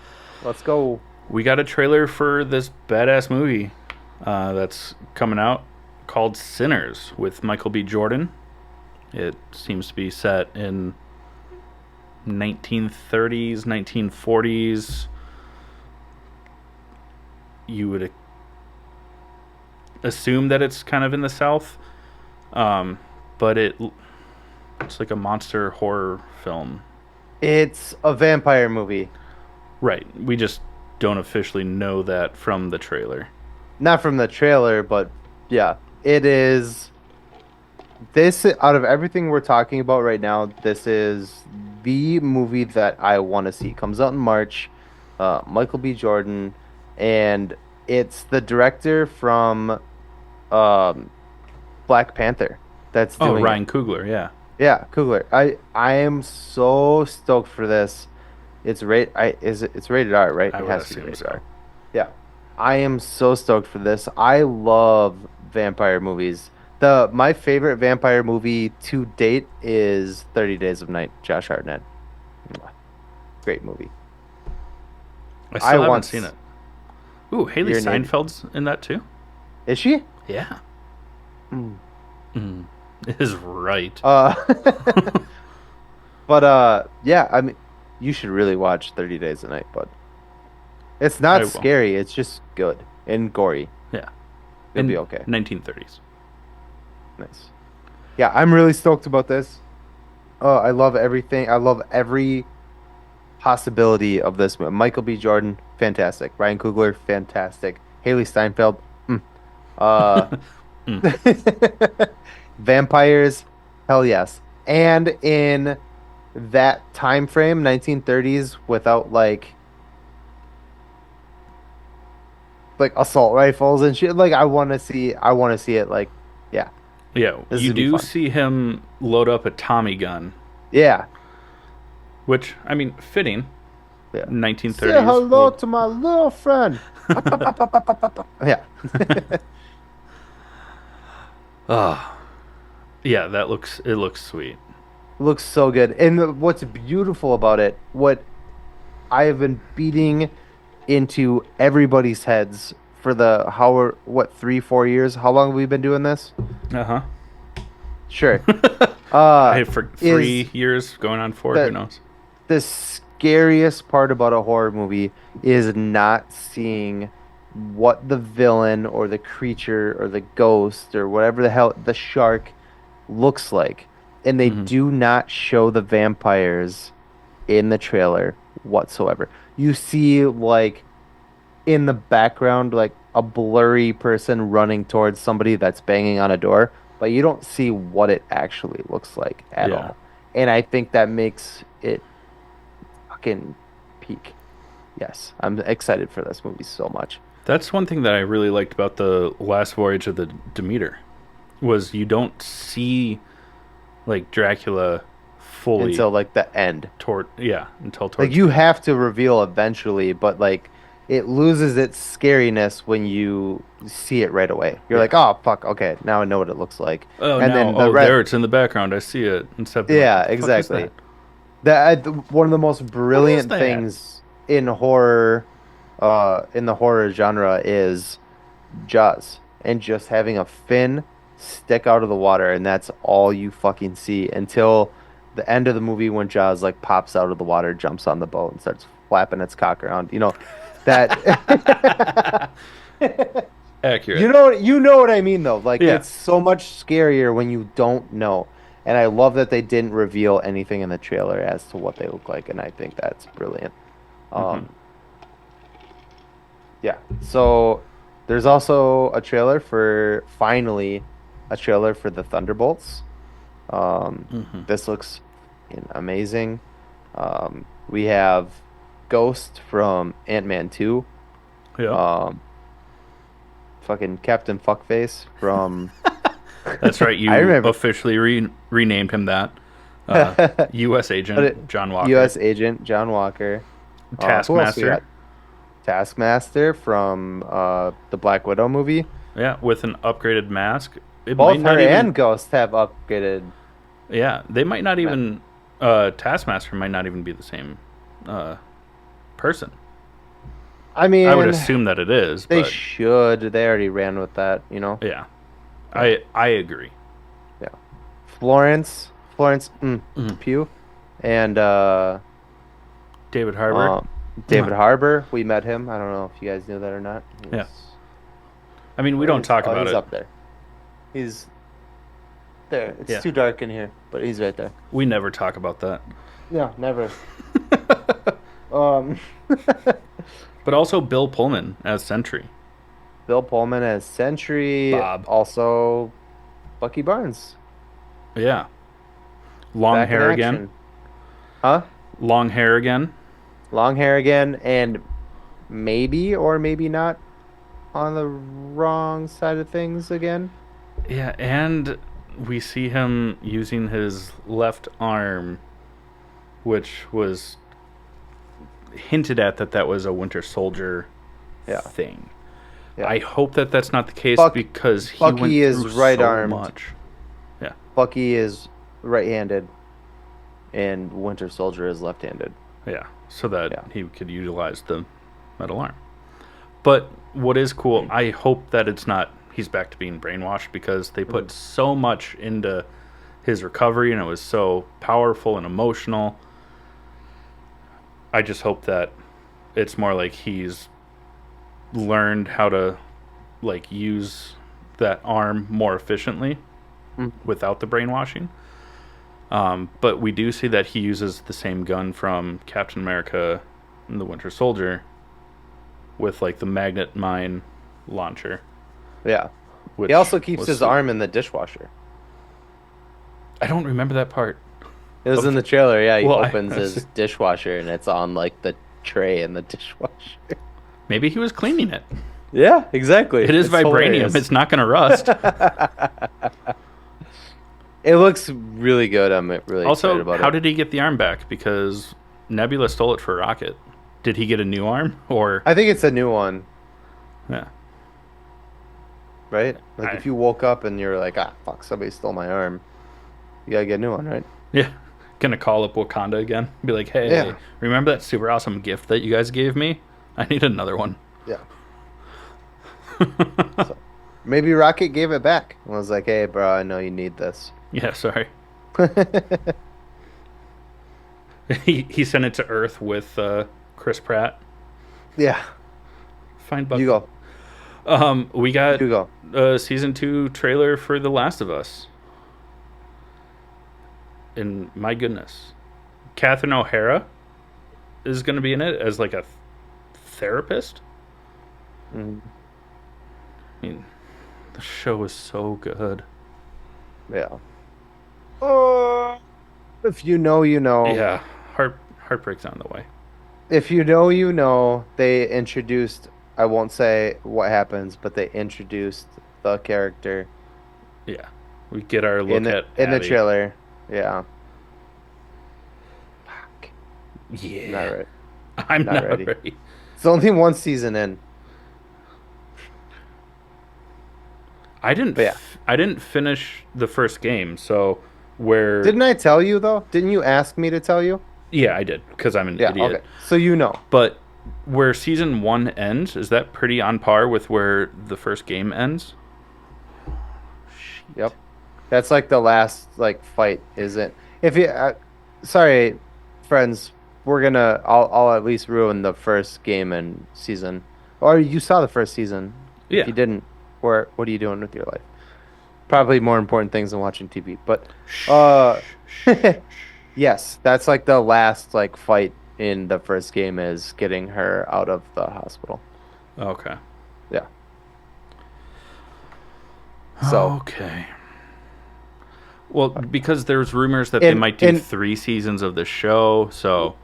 Let's go. We got a trailer for this badass movie that's coming out called Sinners with Michael B. Jordan. It seems to be set in 1930s, 1940s. You would assume that it's kind of in the South, but it's like a monster horror film. It's a vampire movie. Right. We just don't officially know that from the trailer. Not from the trailer, but yeah, it is. This, out of everything we're talking about right now, this is the movie that I want to see. Comes out in March. Michael B. Jordan, and it's the director from um, Black Panther that's Oh, doing Ryan it. Coogler, yeah. Yeah, Coogler. I am so stoked for this. It's rated R, right? I It would has to be assume rated so. R. Yeah. I am so stoked for this. I love vampire movies. The my favorite vampire movie to date is 30 Days of Night, Josh Hartnett. Mwah. Great movie. I I still haven't seen once it. Ooh, Haley Your name Steinfeld's in that too? is she? Yeah. Mm. Mm, is right. Uh but yeah, I mean you should really watch 30 Days of Night, but it's I not will. scary, it's just good and gory. Yeah. You'll be In okay. 1930s. Nice. Yeah, I'm really stoked about this. Oh, I love everything. I love every possibility of this movie. Michael B. Jordan, fantastic. Ryan Coogler, fantastic. Haley Steinfeld, uh, Mm. vampires, hell yes. And in that time frame, 1930s, without like assault rifles and shit. Like I want to see it. Like, yeah, Yeah, this is you gonna be do fun. see him load up a Tommy gun, Yeah, which, I mean, fitting. yeah. Say 1930s. hello Well, to my little friend. Yeah. ah, yeah, it looks sweet. Looks so good. And what's beautiful about it, what I have been beating into everybody's heads for the how what 3 4 years? How long have we been doing this? Uh Sure. huh. Uh, I for is 3 years going on 4. Who the knows? the scariest part about a horror movie is not seeing what the villain or the creature or the ghost or whatever the hell the shark looks like. And they Hmm. do not show the vampires in the trailer whatsoever. You see like in the background like a blurry person running towards somebody that's banging on a door, but you don't see what it actually looks like at Yeah, all. And I think that makes it fucking peak. Yes, I'm excited for this movie so much. that's one thing that I really liked about the last voyage of the Demeter was you don't see like Dracula fully Until like the end. toward yeah until Like towards you the end. have to reveal eventually, but like it loses its scariness when you see it right away. You're Yeah. like, "Oh, fuck, okay, now I know what it looks like." Oh, And now then the oh rest there it's in the background. I see it instead of being like, yeah, what the fuck is exactly. that? One of the most What is brilliant that? things in the horror genre is Jaws and just having a fin stick out of the water and that's all you fucking see until the end of the movie when Jaws like pops out of the water, jumps on the boat and starts flapping its cock around. That Accurate. you know what I mean though. Like Yeah. it's so much scarier when you don't know. And I love that they didn't reveal anything in the trailer as to what they look like, and I think that's brilliant. Hmm. Um, yeah. So there's also a trailer for finally a trailer for the Thunderbolts. Hmm. This looks amazing. We have Ghost from Ant-Man 2. Yep. Um, fucking Captain Fuckface from That's right. I You remember. officially renamed him that. U.S. But Agent John Walker. U.S. Agent John Walker. Who else we got? Taskmaster. Taskmaster from the Black Widow movie. Yeah, with an upgraded mask. It might Both her not even. and Ghost have upgraded. Yeah, they might not ma- even. Taskmaster might not even be the same uh, person. I I would mean, assume that it is, they but should. They already ran with that, you know? yeah, Yeah. I agree. Yeah. Florence Mhm. Pugh, and David Harbour. um, David Harbour. We met him. I don't know if you guys knew that or not. Yeah, I mean we don't talk about He's it. up there. He's there. It's Yeah, too dark in here, but he's right there. we never talk about that. Yeah, never. Um, But also Bill Pullman as Sentry. Bill Pullman as Sentry. Bob. Also, Bucky Barnes Yeah, long back in hair again. action. Huh? Long hair again. Long hair again, and maybe or maybe not on the wrong side of things again. Yeah, and we see him using his left arm, which was hinted at that was a Winter Soldier Yeah, thing. yeah. I hope that that's not the case Buck, because he went Bucky is through right so armed. much. Yeah, Bucky is right-handed, and Winter Soldier is left-handed. yeah, so that Yeah. he could utilize the metal arm. But what is cool, I hope that it's not he's back to being brainwashed because they put so much into his recovery and it was so powerful and emotional. I just hope that it's more like he's learned how to like use that arm more efficiently Mm. without the brainwashing. But we do see that he uses the same gun from Captain America and the Winter Soldier with like the magnet mine launcher, Yeah. which He also keeps was his sweet. arm in the dishwasher. I don't remember that part. It was Of in the- the trailer. Yeah, he Well, opens his dishwasher and it's on like the tray in the dishwasher. maybe he was cleaning it. Yeah, exactly. It is It's vibranium. hilarious. It's not going to rust. It looks really good. I'm really excited Also, about how it. did he get the arm back? Because Nebula stole it for Rocket. Did he get a new arm or? I think it's a new one, Yeah. right? Like I- if you woke up and you're like, ah, fuck, somebody stole my arm. You gotta get a new one, right? Yeah. Gonna call up Wakanda again. Be like, hey, Yeah. remember that super awesome gift that you guys gave me? I need another one. Yeah. So, maybe Rocket gave it back and was like, hey, bro, I know you need this. Yeah, sorry. He sent it to Earth with Chris Pratt. Yeah. Fine, Bucky. You go. We got You go. a season 2 trailer for The Last of Us. And my goodness, Catherine O'Hara is going to be in it as like a therapist. Mhm. I mean, the show is so good. Yeah. If you know, you know. Yeah, heartbreak's on the way. If you know, you know. They introduced, I won't say what happens, but they introduced the character Yeah, we get our look in the at in the Abby. trailer. Yeah. Fuck. Yeah, Not right. I'm Not not ready. ready. It's only one season in. I didn't. But yeah. I didn't finish the first game, so where? Didn't I tell you though? Didn't you ask me to tell you? Yeah, I did because I'm an Yeah. idiot. Okay. So you know. But where season 1 ends, is that pretty on par with where the first game ends? Yep. That's like the last like fight, isn't? If you, sorry, friends, I'll at least ruin the first game and season. Or you saw the first season. If Yeah. you didn't, what are you doing with your life? Probably more important things than watching TV. But uh Shh, shh, shh. yes, that's like the last like fight in the first game is getting her out of the hospital. Okay. Yeah. So Okay. Well, because there's rumors that they and might do and 3 seasons of the show, so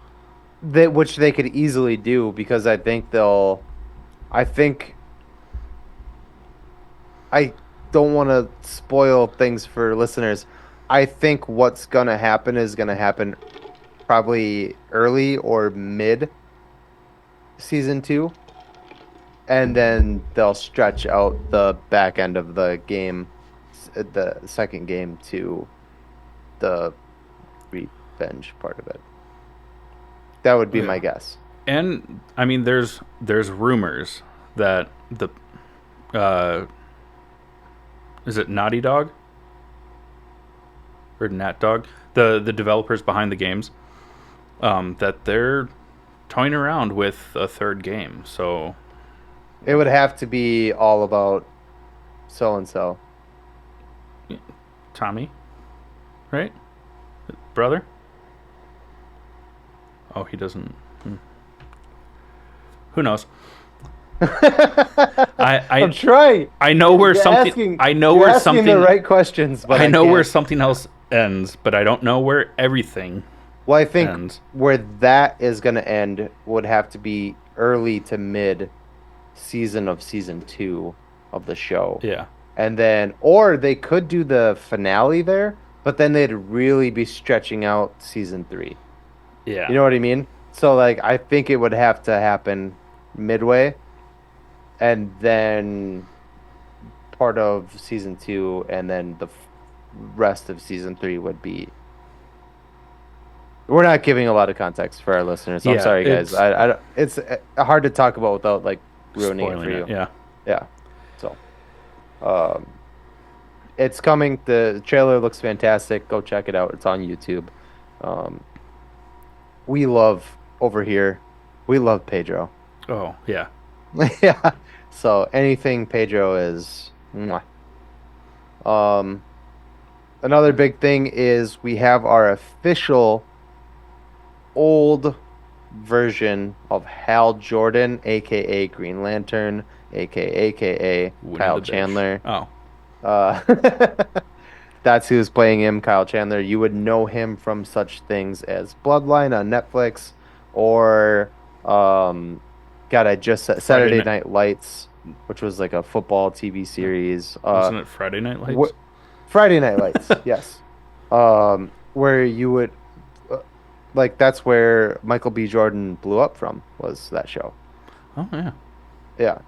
which they could easily do because I think I don't want to spoil things for listeners. I think what's gonna happen is gonna happen probably early or mid season two, and then they'll stretch out the back end of the game, the second game to the revenge part of it. That would be my yeah. guess. And I mean, there's rumors that the uh, is it Naughty Dog or Nat Dog, the developers behind the games, that they're toying around with a third game. So It would have to be all about so and so. Tommy, right, brother? Oh, he doesn't. Who knows? I I'm I trying. I know where You're something. asking. I know You're where asking the something. right questions, but I I know where can't. something else ends, but I don't know where everything Well, I think ends. where that is going to end would have to be early to mid season of season two of the show. Yeah, And then, or they could do the finale there, but then they'd really be stretching out season three. You yeah, know what I mean? So, like, I think it would have to happen midway, and then part of season two, and then the rest of season three would be. We're not giving a lot of context for our listeners. I'm yeah. sorry, guys. It's It's hard to talk about without like ruining it for spoiling it. you. Yeah, Yeah. So, um, it's coming. The trailer looks fantastic. Go check it out. It's on YouTube. Um, we love over here. We love Pedro. oh yeah. Yeah. So anything Pedro is. Mwah. Um, another big thing is we have our official old version of Hal Jordan, aka Green Lantern, aka Winnie Kyle the Bish. Chandler. Oh, Uh, that's who's playing him, Kyle Chandler. You would know him from such things as Bloodline on Netflix, or God, I just said Friday Saturday night. Night Lights, which was like a football TV series. Wasn't it Friday Night Wh Lights? Friday Night Lights, yes. Where you would like that's where Michael B. Jordan blew up from was that show. Oh yeah. Yeah.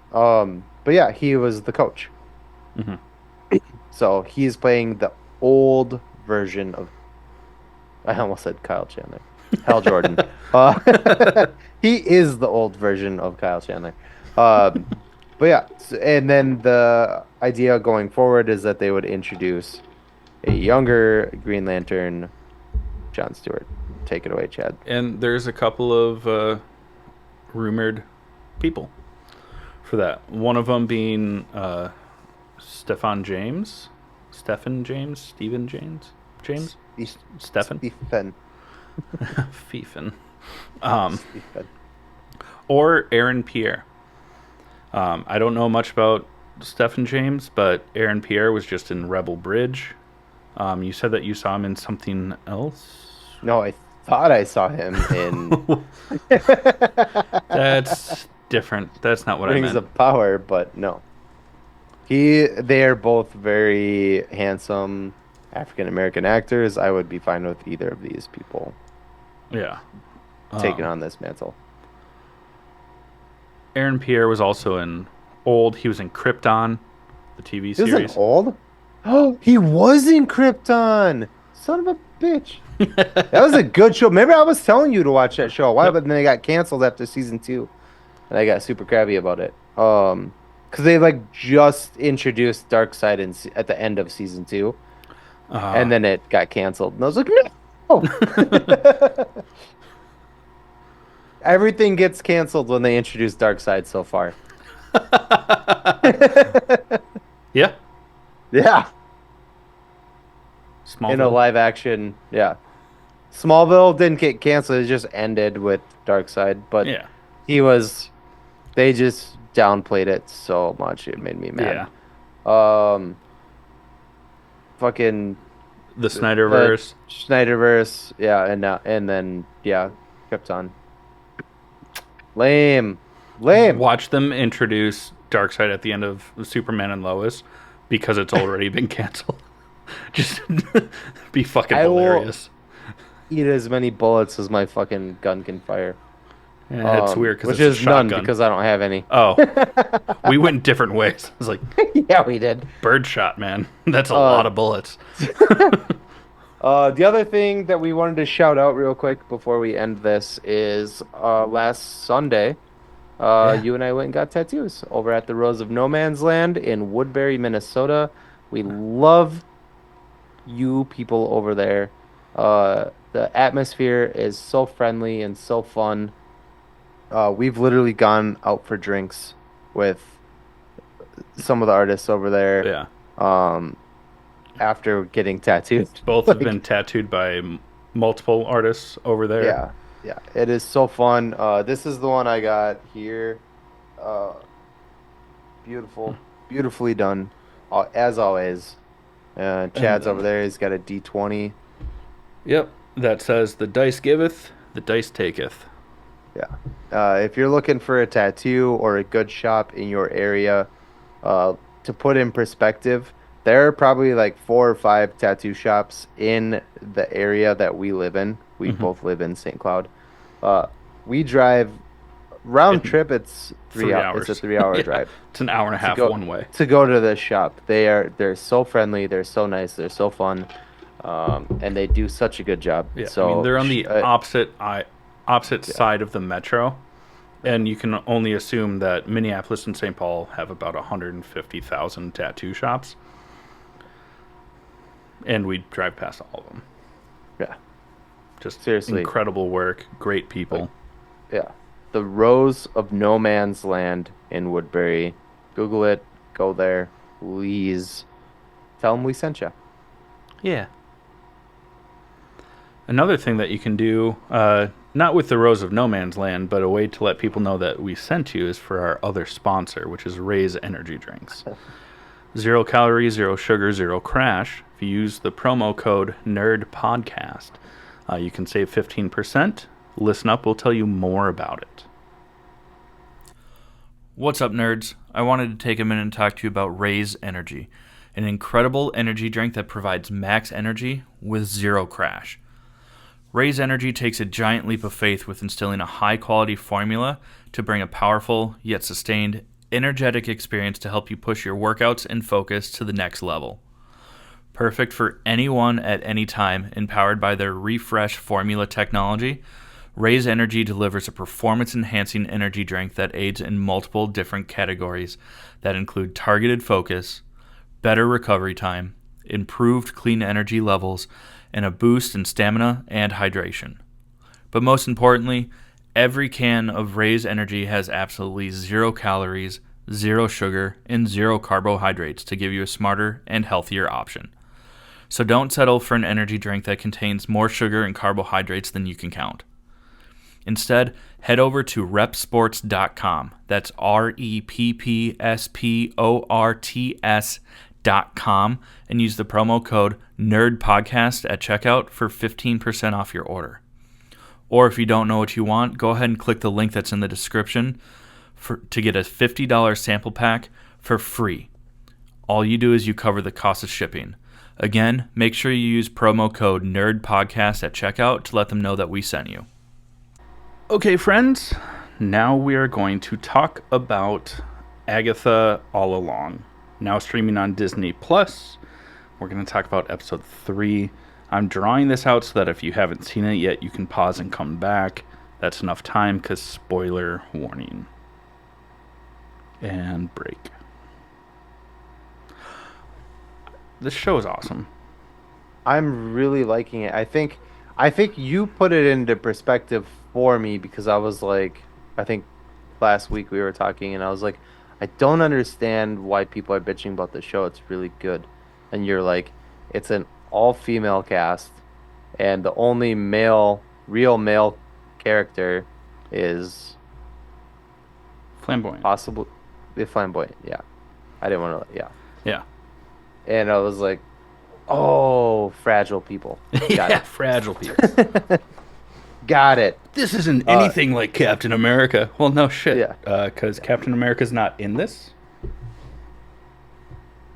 But yeah, he was the coach. Hmm. So he's playing the old version of I almost said Kyle Chandler. Hal Jordan. He is the old version of Kyle Chandler. Um, but yeah, and then the idea going forward is that they would introduce a younger Green Lantern, John Stewart. Take it away, Chad. And there's a couple of rumored people for that. One of them being Stefan James, Stephen James, Stephen James, James, Stephen, Stephen. Fiefin, um, Stephen. or Aaron Pierre. I don't know much about Stephen James, but Aaron Pierre was just in Rebel Bridge. You said that you saw him in something else. No, I thought I saw him in That's different. That's not what I Rings meant. of Power, but no. They are both very handsome African American actors. I would be fine with either of these people Yeah. taking on this mantle. Aaron Pierre was also in Old. He was in Krypton, the TV He was series. an old? Oh, he was in Krypton. Son of a bitch. That was a good show. Remember, I was telling you to watch that show. Why? Yep. But then they got canceled after season two, and I got super crabby about it. Because they like just introduced Darkseid at the end of season two, Uh, and then it got canceled, and I was like, no. Everything gets canceled when they introduce Darkseid so far. Yeah. Yeah, in a Smallville. live action. Yeah. Smallville didn't get canceled. It just ended with Darkseid, but Yeah. he was they just downplayed it so much it made me mad. Yeah. Um fucking The the Snyderverse. Snyderverse, yeah, and then yeah, Krypton. Lame. Lame. Watch them introduce Darkseid at the end of Superman and Lois because it's already been canceled. Just be fucking I will hilarious. eat as many bullets as my fucking gun can fire. Yeah, it's weird because Which it's a is none shotgun. because I don't have any. Oh, we went different ways. It's like Yeah, we did. birdshot, man. That's a lot Uh, of bullets. the other thing that we wanted to shout out real quick before we end this is last Sunday, Yeah. you and I went and got tattoos over at the Rose of No Man's Land in Woodbury, Minnesota. We love you people over there. The atmosphere is so friendly and so fun. We've literally gone out for drinks with some of the artists over there. Yeah. Um, after getting tattooed. Both have Like, been tattooed by multiple artists over there. yeah, yeah, it is so fun. This is the one I got here. Uh, beautiful, beautifully done, as always. And Chad's over then, there. He's got a D20. yep, that says the dice giveth, the dice taketh. Yeah. If you're looking for a tattoo or a good shop in your area, to put in perspective, there are probably like 4 or 5 tattoo shops in the area that we live in. We Hmm. both live in St. Cloud. Uh, we drive round In trip. It's 3 hours. It's a 3 hour Yeah, drive it's an hour and a to half go one way. to the shop. They're so friendly. They're so nice. They're so fun. And they do such a good job. Yeah, I mean So, they're on the opposite yeah, side of the metro, and you can only assume that Minneapolis and St. Paul have about 150,000 tattoo shops, and we drive past all of them. yeah. Just Seriously, incredible work, great like, people. yeah. The Rose of No Man's Land in Woodbury. Google it. Go there. Please tell them we sent you. Yeah. Another thing that you can do, not with the Rose of No Man's Land, but a way to let people know that we sent you is for our other sponsor, which is Raise Energy Drinks. 0 calories, 0 sugar, 0 crash. If you use the promo code NERDPODCAST, you can save 15%. Listen up, we'll tell you more about it. What's up, nerds? I wanted to take a minute and talk to you about Raise Energy, an incredible energy drink that provides max energy with 0 crash. Raise Energy takes a giant leap of faith with instilling a high-quality formula to bring a powerful, yet sustained, energetic experience to help you push your workouts and focus to the next level. Perfect for anyone at any time, empowered by their Refresh formula technology, Raise Energy delivers a performance-enhancing energy drink that aids in multiple different categories that include targeted focus, better recovery time, improved clean energy levels, and a boost in stamina and hydration. But most importantly, every can of Raise Energy has absolutely 0 calories, 0 sugar, and 0 carbohydrates to give you a smarter and healthier option. So don't settle for an energy drink that contains more sugar and carbohydrates than you can count. Instead, head over to repsports.com. That's REPPSPORTS.com and use the promo code NERDPODCAST at checkout for 15% off your order. Or if you don't know what you want, go ahead and click the link that's in the description to get a $50 sample pack for free. All you do is you cover the cost of shipping. Again, make sure you use promo code NERDPODCAST at checkout to let them know that we sent you. Okay, friends, now we are going to talk about Agatha All Along. Now streaming on Disney Plus. We're going to talk about episode 3. I'm drawing this out so that if you haven't seen it yet, you can pause and come back. That's enough time because spoiler warning. And break. This show is awesome. I'm really liking it. I think I think you put it into perspective for me because I was like, I think last week we were talking and I was like, I don't understand why people are bitching about the show. It's really good. And you're like, it's an all-female cast and the only real male character is Flamboyant. possibly the flamboyant. Yeah. I didn't want to, yeah. Yeah. And I was like, oh, fragile people. Got Yeah, it. fragile people. Got it. This isn't Uh, anything like Captain America. Well, no shit. yeah. Because Captain America's not in this.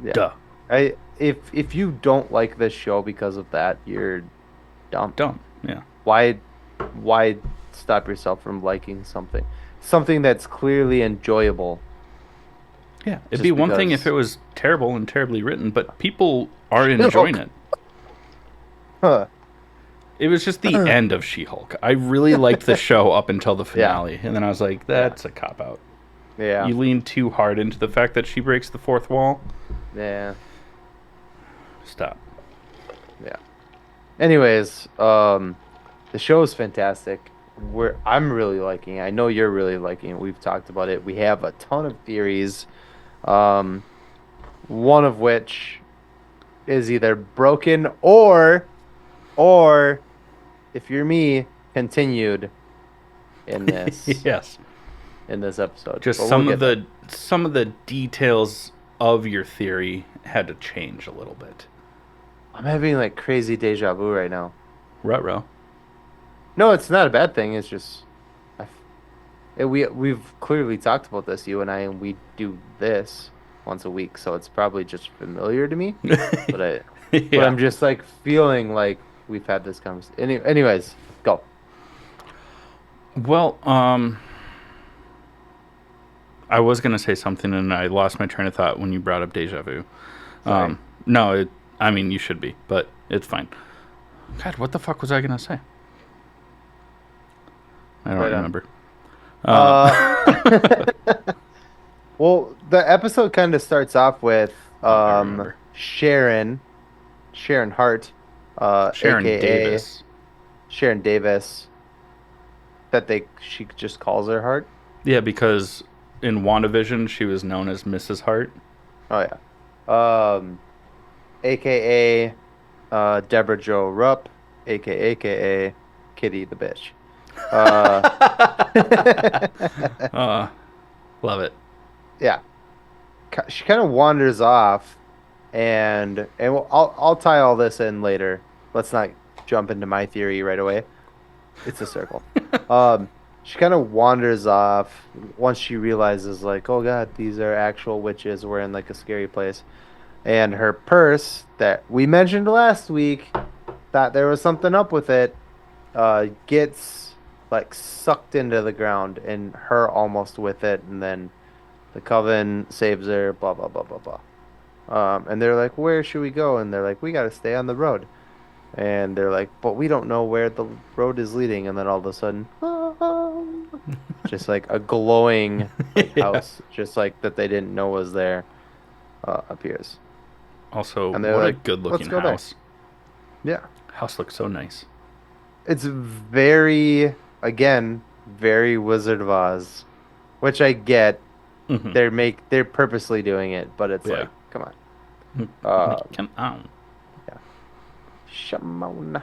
Yeah. Duh. If you don't like this show because of that, you're dumb. Dumb. Yeah. Why why stop yourself from liking something? Something that's clearly enjoyable Yeah. It'd just be one thing if because it was terrible and terribly written, but people are enjoying it. Huh. It was just the end of She-Hulk. I really liked the show up until the finale, and then I was like, that's a cop-out. Yeah. You lean too hard into the fact that she breaks the fourth wall. Yeah. Stop. Yeah. Anyways, the show is fantastic. I'm really liking it. I know you're really liking it. We've talked about it. We have a ton of theories. Um, one of which is either broken or if you're me, continued in this Yes. in this episode. Just But some we'll of get there. some of the details of your theory had to change a little bit. I'm having like crazy deja vu right now. Ruh-roh. No, it's not a bad thing. It's just we've clearly talked about this, you and I, and we do this once a week, so it's probably just familiar to me. But but Yeah. I'm just like feeling like we've had this conversation. Anyways, go. Well, I was gonna say something and I lost my train of thought when you brought up deja vu. Sorry. No, I mean you should be, but it's fine. God, what the fuck was I gonna say? I don't Right on. remember. Uh, well, the episode kind of starts off with I remember. Sharon Hart, Sharon aka Davis. Sharon Davis, that she just calls her Hart. Yeah, because in WandaVision she was known as Mrs. Hart. Oh yeah. AKA Deborah Jo Rupp, aka Kitty the bitch. Love it. Yeah. She kind of wanders off, I'll tie all this in later. Let's not jump into my theory right away. It's a circle. She kind of wanders off once she realizes, like, oh God, these are actual witches. We're in like a scary place. And her purse that we mentioned last week, thought there was something up with it, gets like sucked into the ground and her almost with it. And then the coven saves her, blah, blah, blah, blah, blah. And they're like, where should we go? And they're like, we got to stay on the road. And they're like, but we don't know where the road is leading. And then all of a sudden, just like a glowing Yeah. house, just like that they didn't know was there, appears. Also, And what they're a like, good looking let's go there. house. Yeah. House looks so nice. It's very, again, very Wizard of Oz, which I get. Mhm. They're purposely doing it, but it's Yeah. like, come on. Come on. Yeah. Shamona.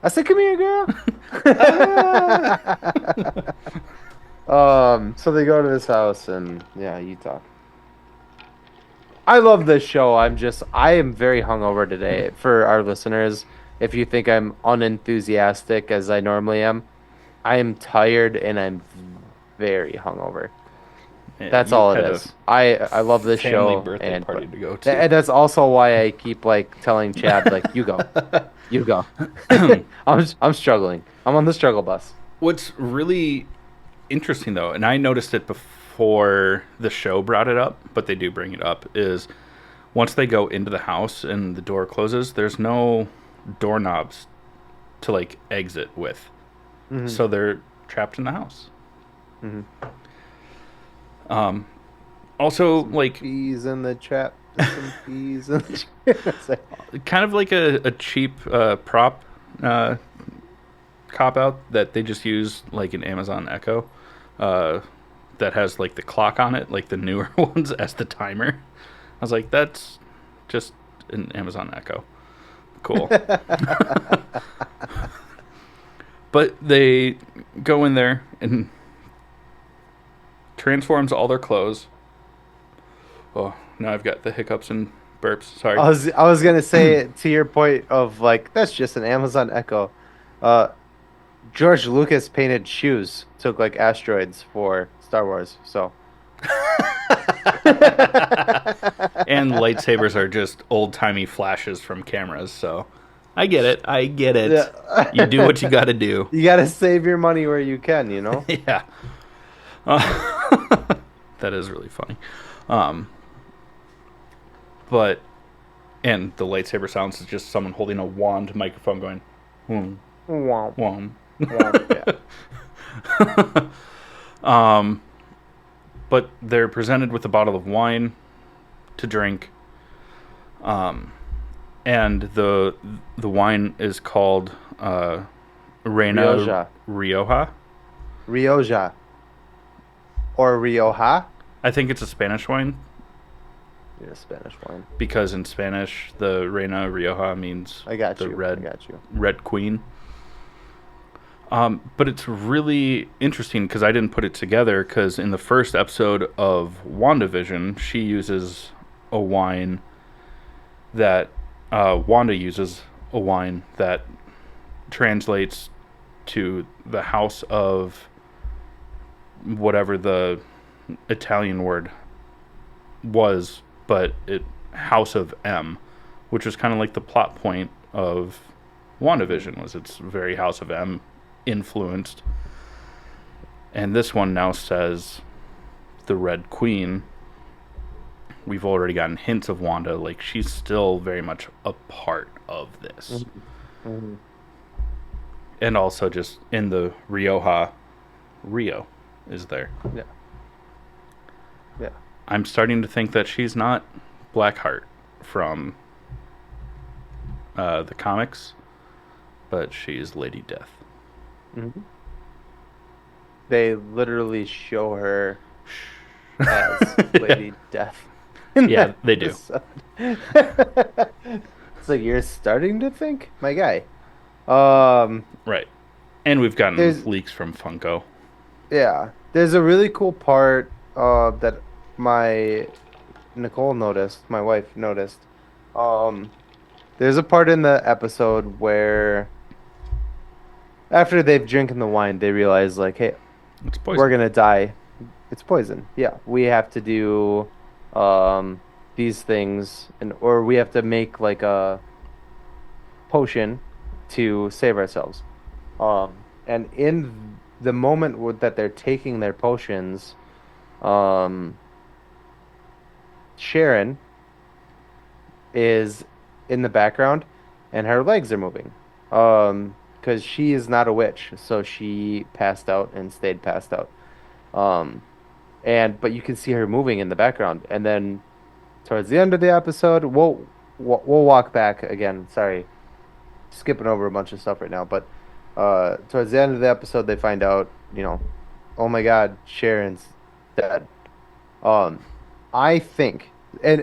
I said, come here, girl. So they go to this house and yeah, you talk. I love this show. I am very hungover today. For our listeners, if you think I'm unenthusiastic as I normally am, I am tired and I'm very hungover. Yeah, That's you all it had a is. I love this family show birthday and party to go to. and that's also why I keep like telling Chad like you go. You go. I'm struggling. I'm on the struggle bus. What's really interesting though, and I noticed it before the show brought it up, but they do bring it up, is once they go into the house and the door closes, there's no doorknobs to like exit with. Mhm. So they're trapped in the house. Mhm. Also, Some like, peas in the trap. Some peas in the trap. It's like, kind of like a cheap prop uh, cop out that they just use like an Amazon Echo uh, that has like the clock on it, like the newer ones, as the timer. I was like, that's just an Amazon Echo. Cool. But they go in there and transforms all their clothes. Oh, now I've got the hiccups and burps. Sorry. I was gonna say to your point of like that's just an Amazon Echo. Uh, George Lucas painted shoes, took like asteroids for Star Wars. So And lightsabers are just old timey flashes from cameras, so I get it. I get it. You do what you yeah, gotta do. you gotta save your money where you can, you know. Yeah. That is really funny. Um, but, and the lightsaber sounds is just someone holding a wand microphone going, whom, Womp, whom. womp, yeah. But they're presented with a bottle of wine to drink. And the wine is called Reina Rioja, Rioja. Rioja, or Rioja. I think it's a Spanish wine Yeah, Spanish wine. because in Spanish the Reina Rioja means I got the you. I red got you. red queen. But it's really interesting because I didn't put it together because in the first episode of WandaVision, she uses a wine that Wanda uses a wine that translates to the house of whatever the Italian word was, but it House of M, which was kind of like the plot point of WandaVision was it's very House of M influenced. And this one now says the Red Queen. We've already gotten hints of Wanda, like she's still very much a part of this. Mm-hmm. And also just in the Rioja, Rio is there. Yeah. Yeah. I'm starting to think that she's not Blackheart from the comics, but she's Lady Death. Mm-hmm. They literally show her as Lady Death. Yeah, they do. So you're starting to think, my guy. Right. And we've gotten There's leaks from Funko. yeah, there's a really cool part that my Nicole noticed, my wife noticed. Um, there's a part in the episode where after they've drinking the wine, they realize like, hey, It's we're poison. gonna die. It's poison. Yeah, we have to do these things, and or we have to make like a potion to save ourselves. And in the moment that they're taking their potions, um, Sharon is in the background, and her legs are moving. Because she is not a witch, so she passed out and stayed passed out. Um, and but you can see her moving in the background, and then towards the end of the episode, we'll walk back again. Sorry, skipping over a bunch of stuff right now, but towards the end of the episode, they find out, oh my God, Sharon's dead. Um, I think, and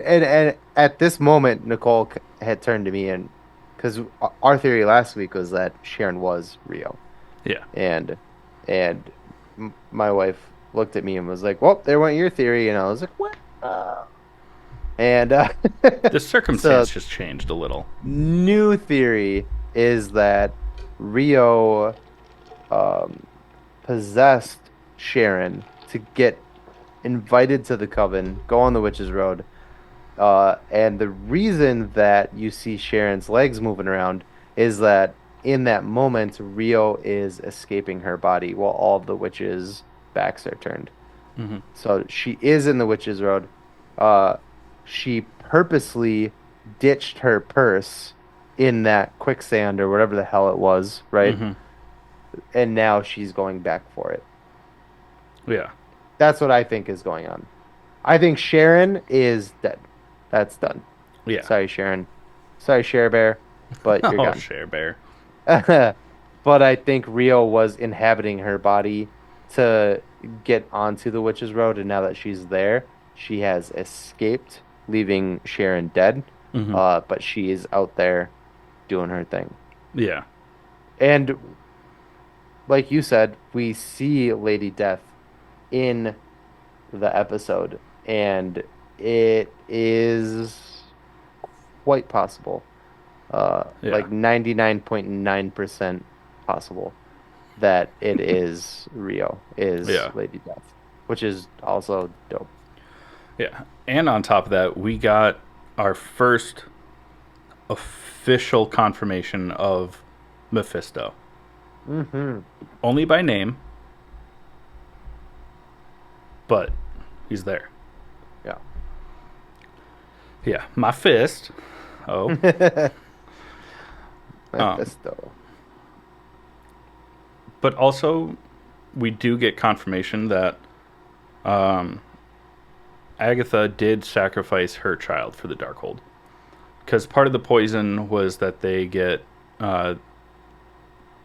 at this moment, Nicole had turned to me, and because our theory last week was that Sharon was Rio, Yeah. and my wife looked at me and was like, "Well, there went your theory," and I was like, "What?" And The so circumstance just changed a little. new theory is that Rio um, possessed Sharon to get invited to the coven, go on the witch's road. And the reason that you see Sharon's legs moving around is that in that moment, Rio is escaping her body while all of the witches' backs are turned. Hmm. So she is in the witch's road. Uh, she purposely ditched her purse in that quicksand or whatever the hell it was, right? Hmm. And now she's going back for it. Yeah. That's what I think is going on. I think Sharon is dead. That's done. Yeah. Sorry, Sharon. Sorry, Share Bear, but you're Oh, gone. Share Bear. But I think Rio was inhabiting her body to get onto the Witch's Road, and now that she's there, she has escaped, leaving Sharon dead. Hmm. But she is out there doing her thing. Yeah. And like you said, we see Lady Death in the episode, and it is quite possible, Yeah. like 99.9% possible that it is Rio, is Yeah. Lady Death, which is also dope. Yeah. And on top of that, we got our first official confirmation of Mephisto. Hmm. Only by name, but he's there. Yeah. Yeah. My fist. Oh. Um, Mephisto. but also, we do get confirmation that um, Agatha did sacrifice her child for the Darkhold. Because part of the poison was that they get, uh,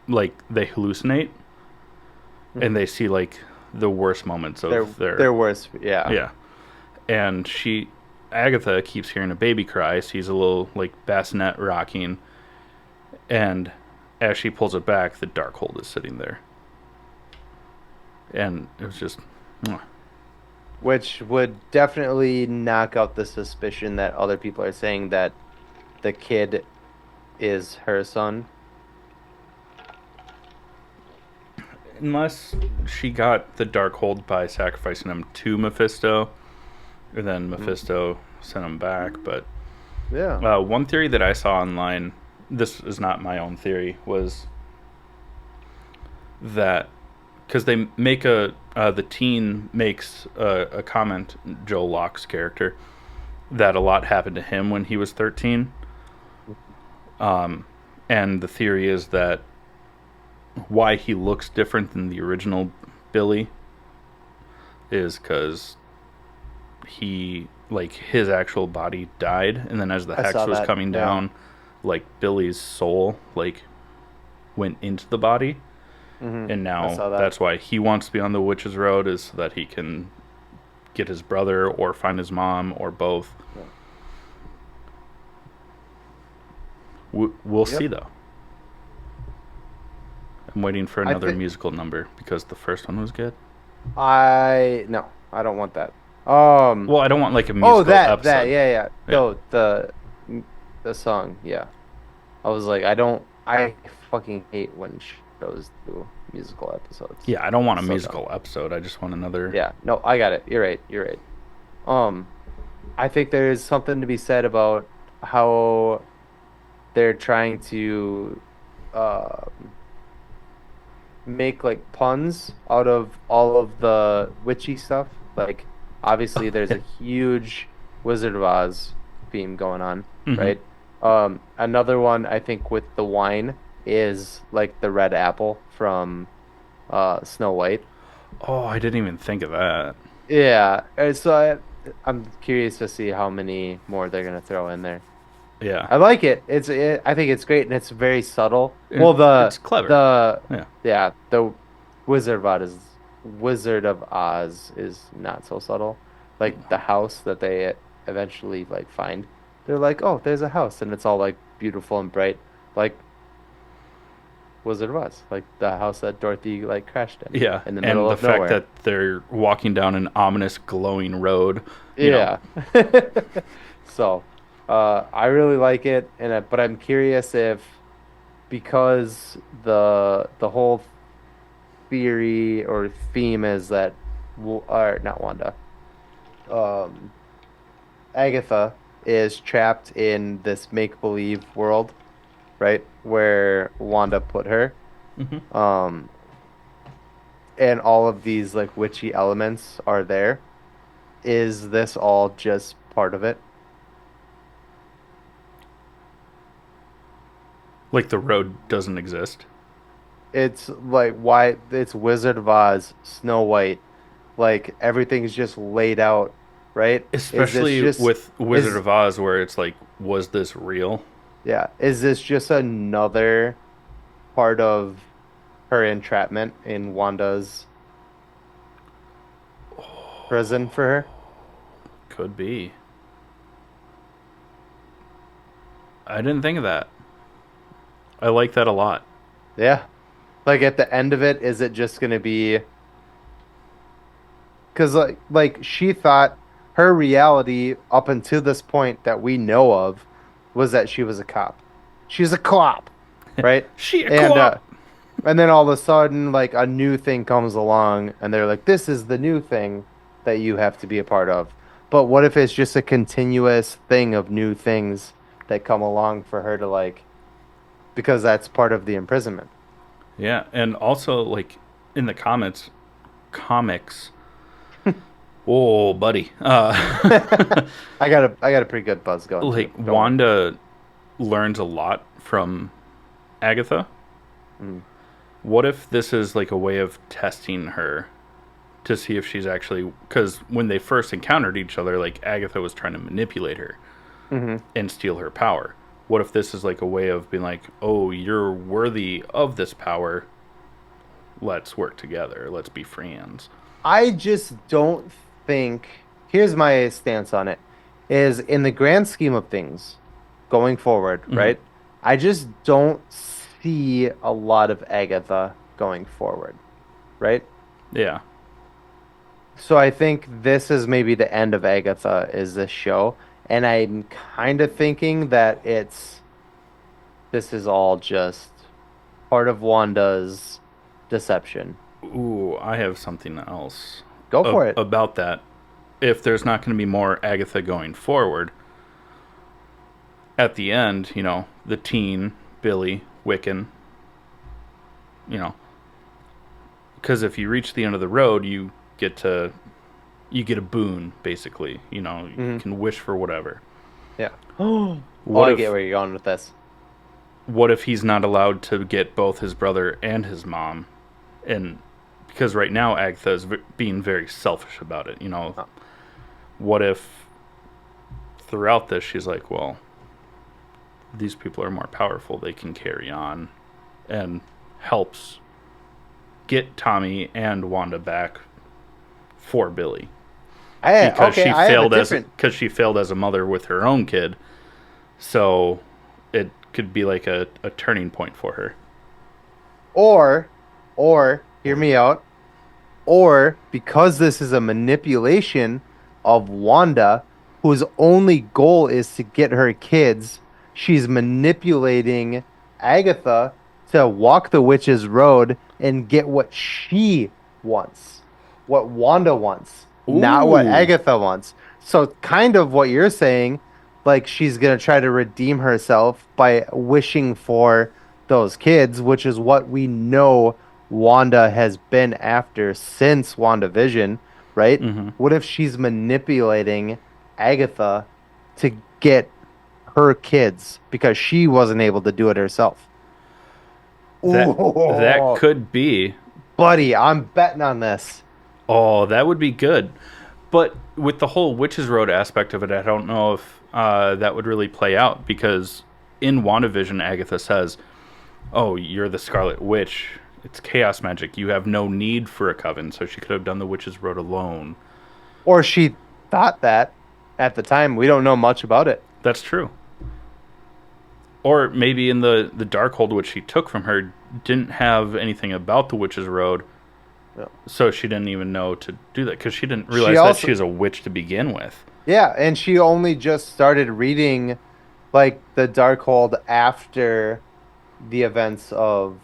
like, they hallucinate and Mhm. they see, like, the worst moments of their. They're worse. Yeah. Yeah. And Agatha keeps hearing a baby cry, sees a little, like, bassinet rocking, and as she pulls it back, the Darkhold is sitting there. And it was just. Mwah. Which would definitely knock out the suspicion that other people are saying that the kid is her son. Unless she got the Darkhold by sacrificing him to Mephisto, and then Mm. Mephisto sent him back. But Yeah. one theory that I saw online, this is not my own theory, was that because they make the teen makes a comment, Joe Locke's character, that a lot happened to him when he was 13. And the theory is that why he looks different than the original Billy is because his actual body died, and then as the I hex saw was that. coming Yeah. down, like Billy's soul went into the body, and I now saw that. that's why he wants to be on the witch's road, is so that he can get his brother or find his mom or both. Yeah. We'll see Yep. though. I'm waiting for I another think musical number because the first one was good. I no, I don't want that. Well, I don't want like a Oh, musical that, episode. yeah, yeah. Yeah. No, the song, yeah. I was like, I fucking hate when shows do musical episodes. Yeah, I don't want a So dumb. musical episode. I just want another. Yeah, no, I got it. You're right. You're right. Um, I think there's something to be said about how they're trying to um make like puns out of all of the witchy stuff. Like obviously there's a huge Wizard of Oz theme going on, Hmm. right? Another one I think with the wine is like the red apple from Snow White. Oh, I didn't even think of that. Yeah, I'm curious to see how many more they're gonna throw in there. Yeah, I like it. I think it's great and it's very subtle. Well, it's clever. the Yeah, yeah, the Wizard of Oz is not so subtle. Like the house that they eventually like find. They're like, "Oh, there's a house," and it's all like beautiful and bright, like Wizard of Oz, like the house that Dorothy like crashed yeah, in the and middle the of fact nowhere. that they're walking down an ominous, glowing road. You know, Yeah. So, I really like it, but I'm curious if because the whole theory or theme is that, or not Wanda, um, Agatha is trapped in this make-believe world, right? Where Wanda put her. Um, and all of these like witchy elements are there. Is this all just part of it? like the road doesn't exist. It's like why it's Wizard of Oz, Snow White, like everything's just laid out right? Is this Especially just with Wizard is of Oz, where it's like, was this real? yeah, is this just another part of her entrapment in Wanda's prison for her? Could be. I didn't think of that. I like that a lot. Yeah. Like at the end of it, is it just gonna be because like she thought her reality up until this point that we know of was that she was a cop. She's a cop, right? She a And co-op. and then all of a sudden like a new thing comes along and they're like, this is the new thing that you have to be a part of. But what if it's just a continuous thing of new things that come along for her to like because that's part of the imprisonment. Yeah, and also like in the comics. Oh, buddy. I got a pretty good buzz going too. Like Don't worry. Wanda learns a lot from Agatha. Mm. What if this is like a way of testing her to see if she's actually, because when they first encountered each other, like Agatha was trying to manipulate her Hmm. and steal her power. What if this is like a way of being like, oh, you're worthy of this power. Let's work together. Let's be friends. I just don't think. Here's my stance on it: is in the grand scheme of things, going forward, Hmm. right? I just don't see a lot of Agatha going forward, right? Yeah. So I think this is maybe the end of Agatha is this show, and I'm kind of thinking that this is all just part of Wanda's deception. Ooh, I have something else Go for it. about that. If there's not going to be more Agatha going forward, at the end, the teen, Billy, Wiccan, you know, because if you reach the end of the road, get to you get a boon basically. You Hmm. can wish for whatever. Yeah. Oh, What I if get where you're going with this. what if he's not allowed to get both his brother and his mom, and because right now Agatha is being very selfish about it. Oh. What if throughout this she's like, well, these people are more powerful, they can carry on, and helps get Tommy and Wanda back for Billy Okay, I have a different. because she failed as a mother with her own kid. So it could be like a turning point for her. Or, hear me out. Or because this is a manipulation of Wanda, whose only goal is to get her kids, she's manipulating Agatha to walk the witch's road and get what she wants, what Wanda wants, not what Ooh. Agatha wants. So, kind of what you're saying, like she's gonna try to redeem herself by wishing for those kids, which is what we know Wanda has been after since WandaVision, right? Hmm. What if she's manipulating Agatha to get her kids because she wasn't able to do it herself? That Ooh, could be. buddy, I'm betting on this. Oh, that would be good. But with the whole Witches Road aspect of it, I don't know if that would really play out because in WandaVision, Agatha says, "Oh, you're the Scarlet Witch. It's chaos magic. You have no need for a coven." So she could have done the Witches Road alone. Or she thought that at the time. We don't know much about it. That's true. Or maybe in the Darkhold, which she took from her, didn't have anything about the Witches Road, No. so she didn't even know to do that because she didn't She realize that also, she was a witch to begin with. yeah, and she only just started reading like the Darkhold after the events of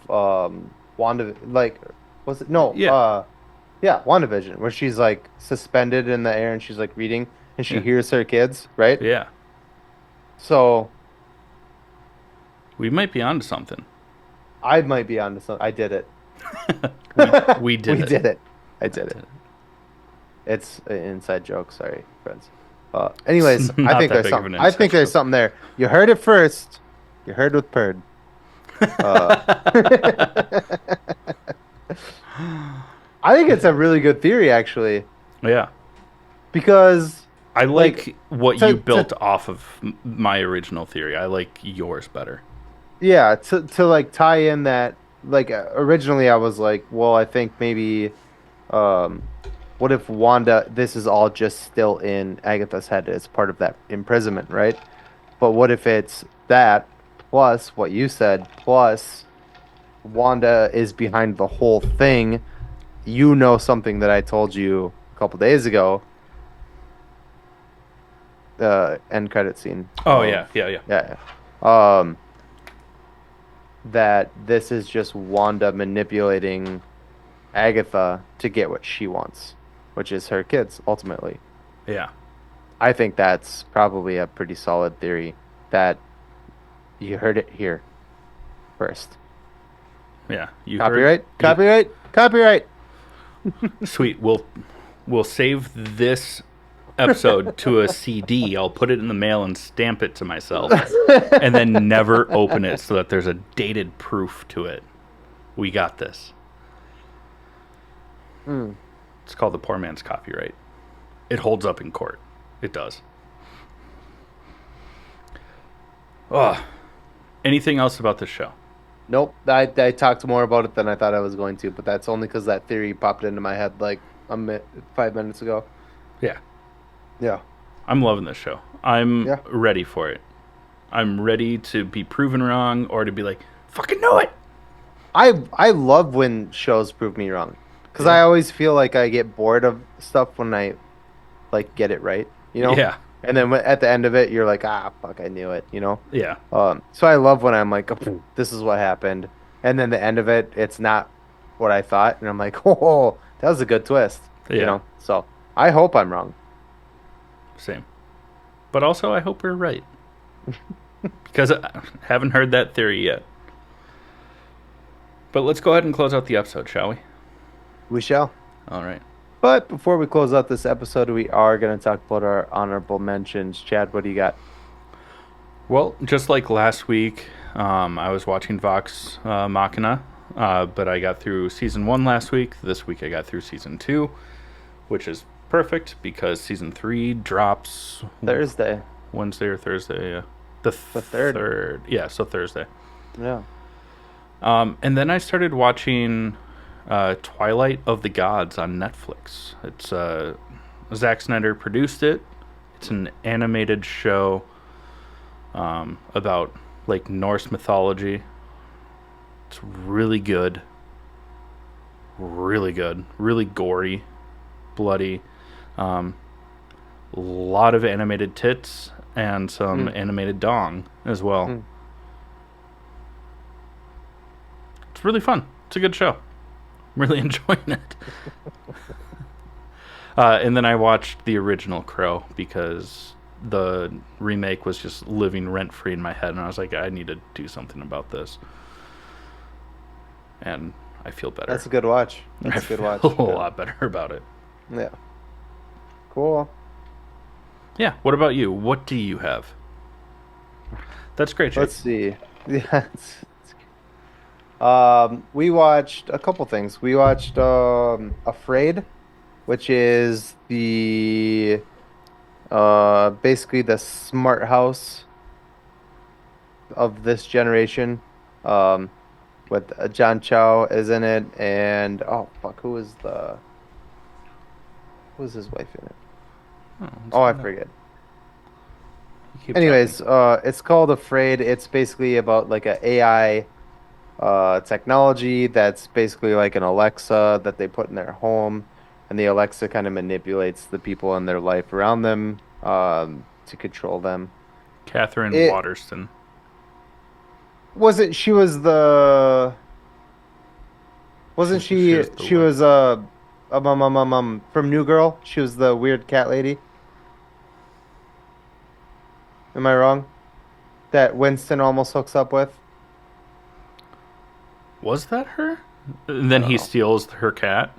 Wanda like was it no Yeah, yeah, WandaVision where she's like suspended in the air and she's like reading and she yeah, hears her kids, right? yeah. So We might be onto something. I might be onto something. I did it. We did We it. did it. I I did did it. it. It's an inside joke, sorry, friends. Anyways, It's I not think that there's big of something. an I think inside there's joke. something there. You heard it first. You heard with Purd. Uh, I think it's a really good theory, actually, Yeah. because I Like like what you to built off of my original theory. I like yours better. yeah, to like tie in that like originally I was like, well, I think maybe um what if Wanda this is all just still in Agatha's head as part of that imprisonment, right? But what if it's that plus what you said plus Wanda is behind the whole thing? You know something that I told you a couple days ago, the end credit scene Oh yeah, of yeah, yeah, yeah. Um that this is just Wanda manipulating Agatha to get what she wants, which is her kids ultimately. yeah, I think that's probably a pretty solid theory that you heard it here first. yeah. You heard Copyright, you. copyright, copyright. Sweet. We'll save this episode to a CD. I'll put it in the mail and stamp it to myself, and then never open it so that there's a dated proof to it. We got this. Hmm. It's called the poor man's copyright. It holds up in court. It does. Oh, anything else about this show? Nope, I talked more about it than I thought I was going to, but that's only because that theory popped into my head like 5 minutes ago. Yeah, Yeah, I'm loving this show. I'm yeah. ready for it. I'm ready to be proven wrong or to be like, fucking know it. I love when shows prove me wrong because Yeah. I always feel like I get bored of stuff when I like get it right, you know? Yeah. And then at the end of it, you're like, ah, fuck, I knew it, you know? Yeah. So I love when I'm like, this is what happened. And then the end of it, it's not what I thought. And I'm like, oh, that was a good twist, you Yeah. know? So I hope I'm wrong. Same. But also, I hope we're right. Because I haven't heard that theory yet. But let's go ahead and close out the episode, shall we? We shall. All right. But before we close out this episode, we are going to talk about our honorable mentions. Chad, what do you got? Well, just like last week, I was watching Vox Machina, but I got through season 1 last week. This week I got through season 2, which is perfect because season 3 drops Thursday. Wednesday or Thursday. Yeah. The third. Yeah, so Thursday. Yeah. And then I started watching Twilight of the Gods on Netflix. It's Zack Snyder produced it. It's an animated show about like Norse mythology. It's really good. Really good. Really gory, bloody. A lot of animated tits and some animated dong as well. Mm. It's really fun. It's a good show. I'm really enjoying it. And then I watched the original Crow because the remake was just living rent free in my head, and I was like, I need to do something about this. And I feel better. That's a good watch. That's a good watch. A lot better about it. Yeah. Cool. Yeah. What about you? What do you have? That's great, Jake. Let's see. Yeah. We watched a couple things. We watched Afraid, which is the basically the smart house of this generation. With John Chow is in it, and oh fuck, who was his wife in it? Oh, I forget. Anyways, it's called Afraid. It's basically about like a AI technology that's basically like an Alexa that they put in their home, and the Alexa kind of manipulates the people in their life around them to control them. Catherine Waterston. Wasn't she was the wasn't she she was from New Girl? She was the weird cat lady. Am I wrong? That Winston almost hooks up with? Was that her? And then he steals her cat?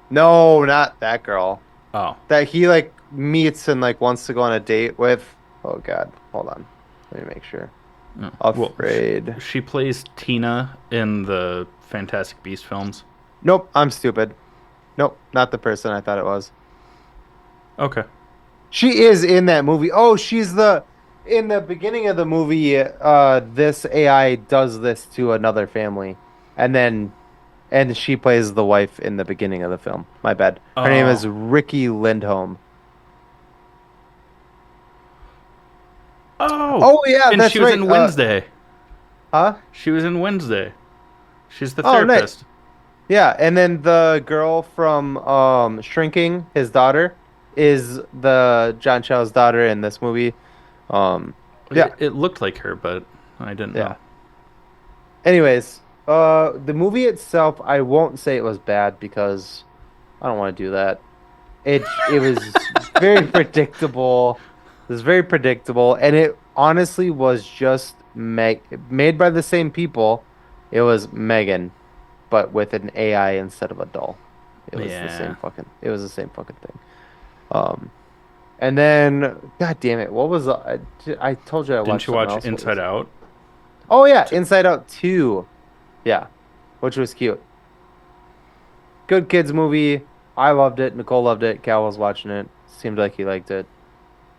No, not that girl. Oh. That he like meets and like wants to go on a date with. Oh god, hold on. Let me make sure. No. Afraid. Well, she plays Tina in the Fantastic Beasts films. Nope, I'm stupid. Nope, not the person I thought it was. Okay. She is in that movie. Oh, she's the in the beginning of the movie, this AI does this to another family. And then and she plays the wife in the beginning of the film. My bad. Her name is Oh, Ricky Lindholm. oh, Oh yeah, and that's she was right. in Wednesday. Huh? She was in Wednesday. She's the Oh, nice. therapist. Yeah, and then the girl from Shrinking, his daughter, is the John Chow's daughter in this movie. Um, yeah, It looked like her, but I didn't know. yeah. Anyways, the movie itself, I won't say it was bad because I don't want to do that. It was very predictable. It was very predictable, and it honestly was just made by the same people. It was Megan, but with an AI instead of a doll. Yeah. It was the same fucking thing. Um, and then God damn it, what was I told you I Didn't watched you something watch else. What Inside was it? Out? Oh yeah, Inside Out 2. Yeah, which was cute. Good kids movie. I loved it. Nicole loved it. Cal was watching it. Seemed like he liked it.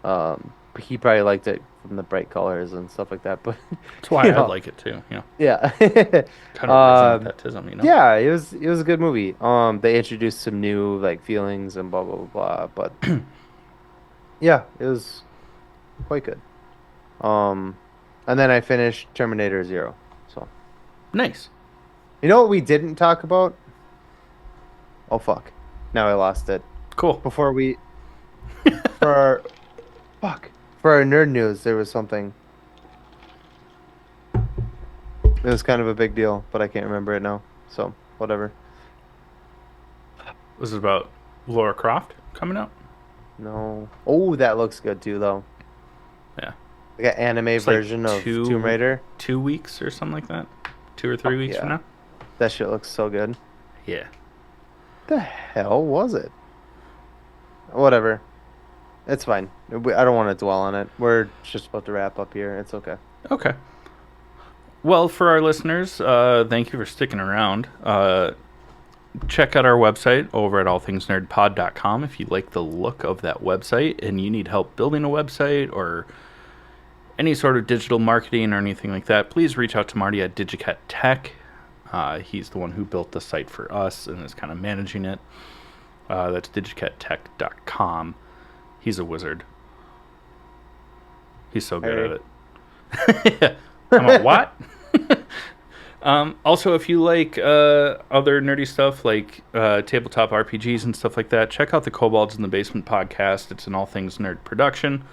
But he probably liked it from the bright colors and stuff like that. But That's why you I know, like it too. yeah. Kind of original Um, baptism, you know? yeah, it was a good movie. They introduced some new like feelings and blah blah blah blah. But yeah, it was quite good. Um, and then I finished Terminator Zero. So Nice. you know what we didn't talk about? Oh fuck! Now I lost it. Cool. Before we for our, fuck for our nerd news, there was something. It was kind of a big deal, but I can't remember it now. So whatever. Was it about Laura Croft coming out? No. Oh, that looks good too, though. Yeah. Like an anime It's like version of Tomb Raider. 2 weeks or something like that. 2 or 3 weeks from Yeah, now. that shit looks so good. Yeah. The hell was it? Whatever. It's fine. I don't want to dwell on it. We're just about to wrap up here. It's okay. Okay. Well, for our listeners, thank you for sticking around. Check out our website over at allthingsnerdpod.com if you like the look of that website and you need help building a website or any sort of digital marketing or anything like that. Please reach out to Marty at Digicat Tech. He's the one who built the site for us and is kind of managing it. That's digicattech.com. He's a wizard. He's so good at it. I'm a what? Also, if you like other nerdy stuff like tabletop RPGs and stuff like that, check out the Kobolds in the Basement podcast. It's an all things nerd production.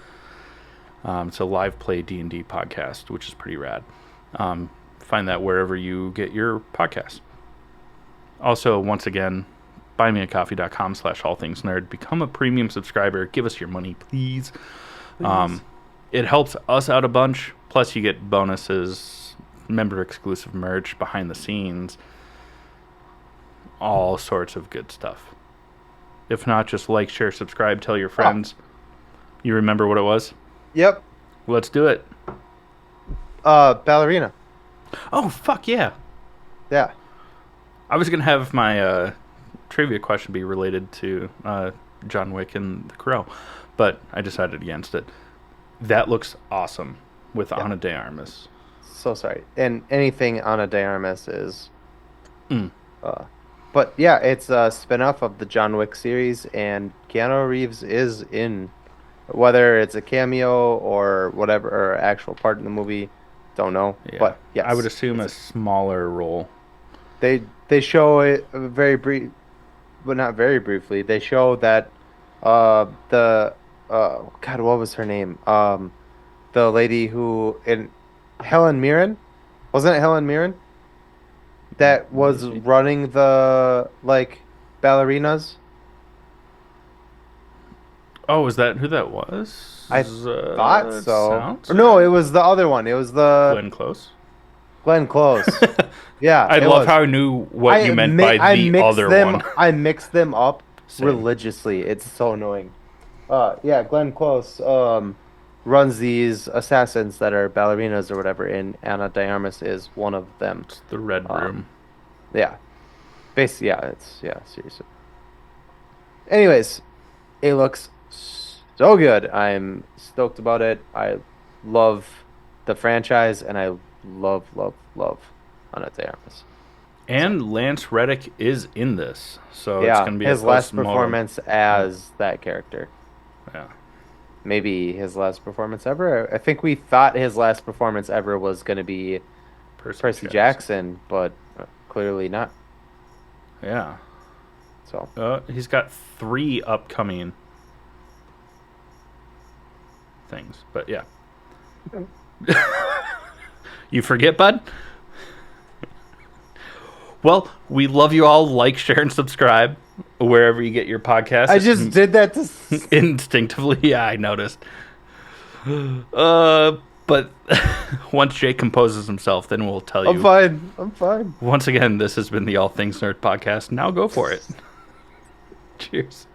It's a live play D&D podcast, which is pretty rad. Find that wherever you get your podcasts. Also, once again, buymeacoffee.com/allthingsnerd. Become a premium subscriber. Give us your money, please. It helps us out a bunch. Plus, you get bonuses, member-exclusive merch, behind the scenes, all sorts of good stuff. If not, just like, share, subscribe, tell your friends. You remember what it was? Yep. Let's do it. Ballerina. Oh, fuck yeah. Yeah. I was going to have my trivia question be related to John Wick and The Crow, but I decided against it. That looks awesome with Ana de Armas. So sorry. And anything Ana de Armas is. Mm. But yeah, it's a spin-off of the John Wick series, and Keanu Reeves is in, whether it's a cameo or whatever, or actual part in the movie, don't know. Yeah. But yes, I would assume a smaller role. they show it very brief, but not very briefly. They show that the God, what was her name? The lady who in Helen Mirren, wasn't it Helen Mirren that was running the like ballerinas? Oh, is that who that was? I thought so. Sounds Or no, right. it was the other one. It was the Glenn Close. Glenn Close. Yeah, I it love was. how I knew what you meant by the other one. I mix them up Same. religiously. It's so annoying. Yeah, Glenn Close runs these assassins that are ballerinas or whatever, and Ana de Armas is one of them. It's the Red Room. Yeah. Basically, seriously. Anyways, it looks so good. I'm stoked about it. I love the franchise, and I love Ana de Armas. So And Lance Reddick is in this, so it's yeah, going to be a his last post-mortem. performance Yeah, as that character. yeah. Maybe his last performance ever. I think we thought his last performance ever was going to be Percy Percy Jackson. Jackson, but clearly not. Yeah. So He's got 3 upcoming things, but yeah. You forget, bud? Well, we love you all. Like, share, and subscribe wherever you get your I just podcasts. did that to. Instinctively, yeah, I noticed. But once Jake composes himself, then we'll tell I'm you. fine. I'm fine. Once again, this has been the All Things Nerd podcast. Now go for it. Cheers.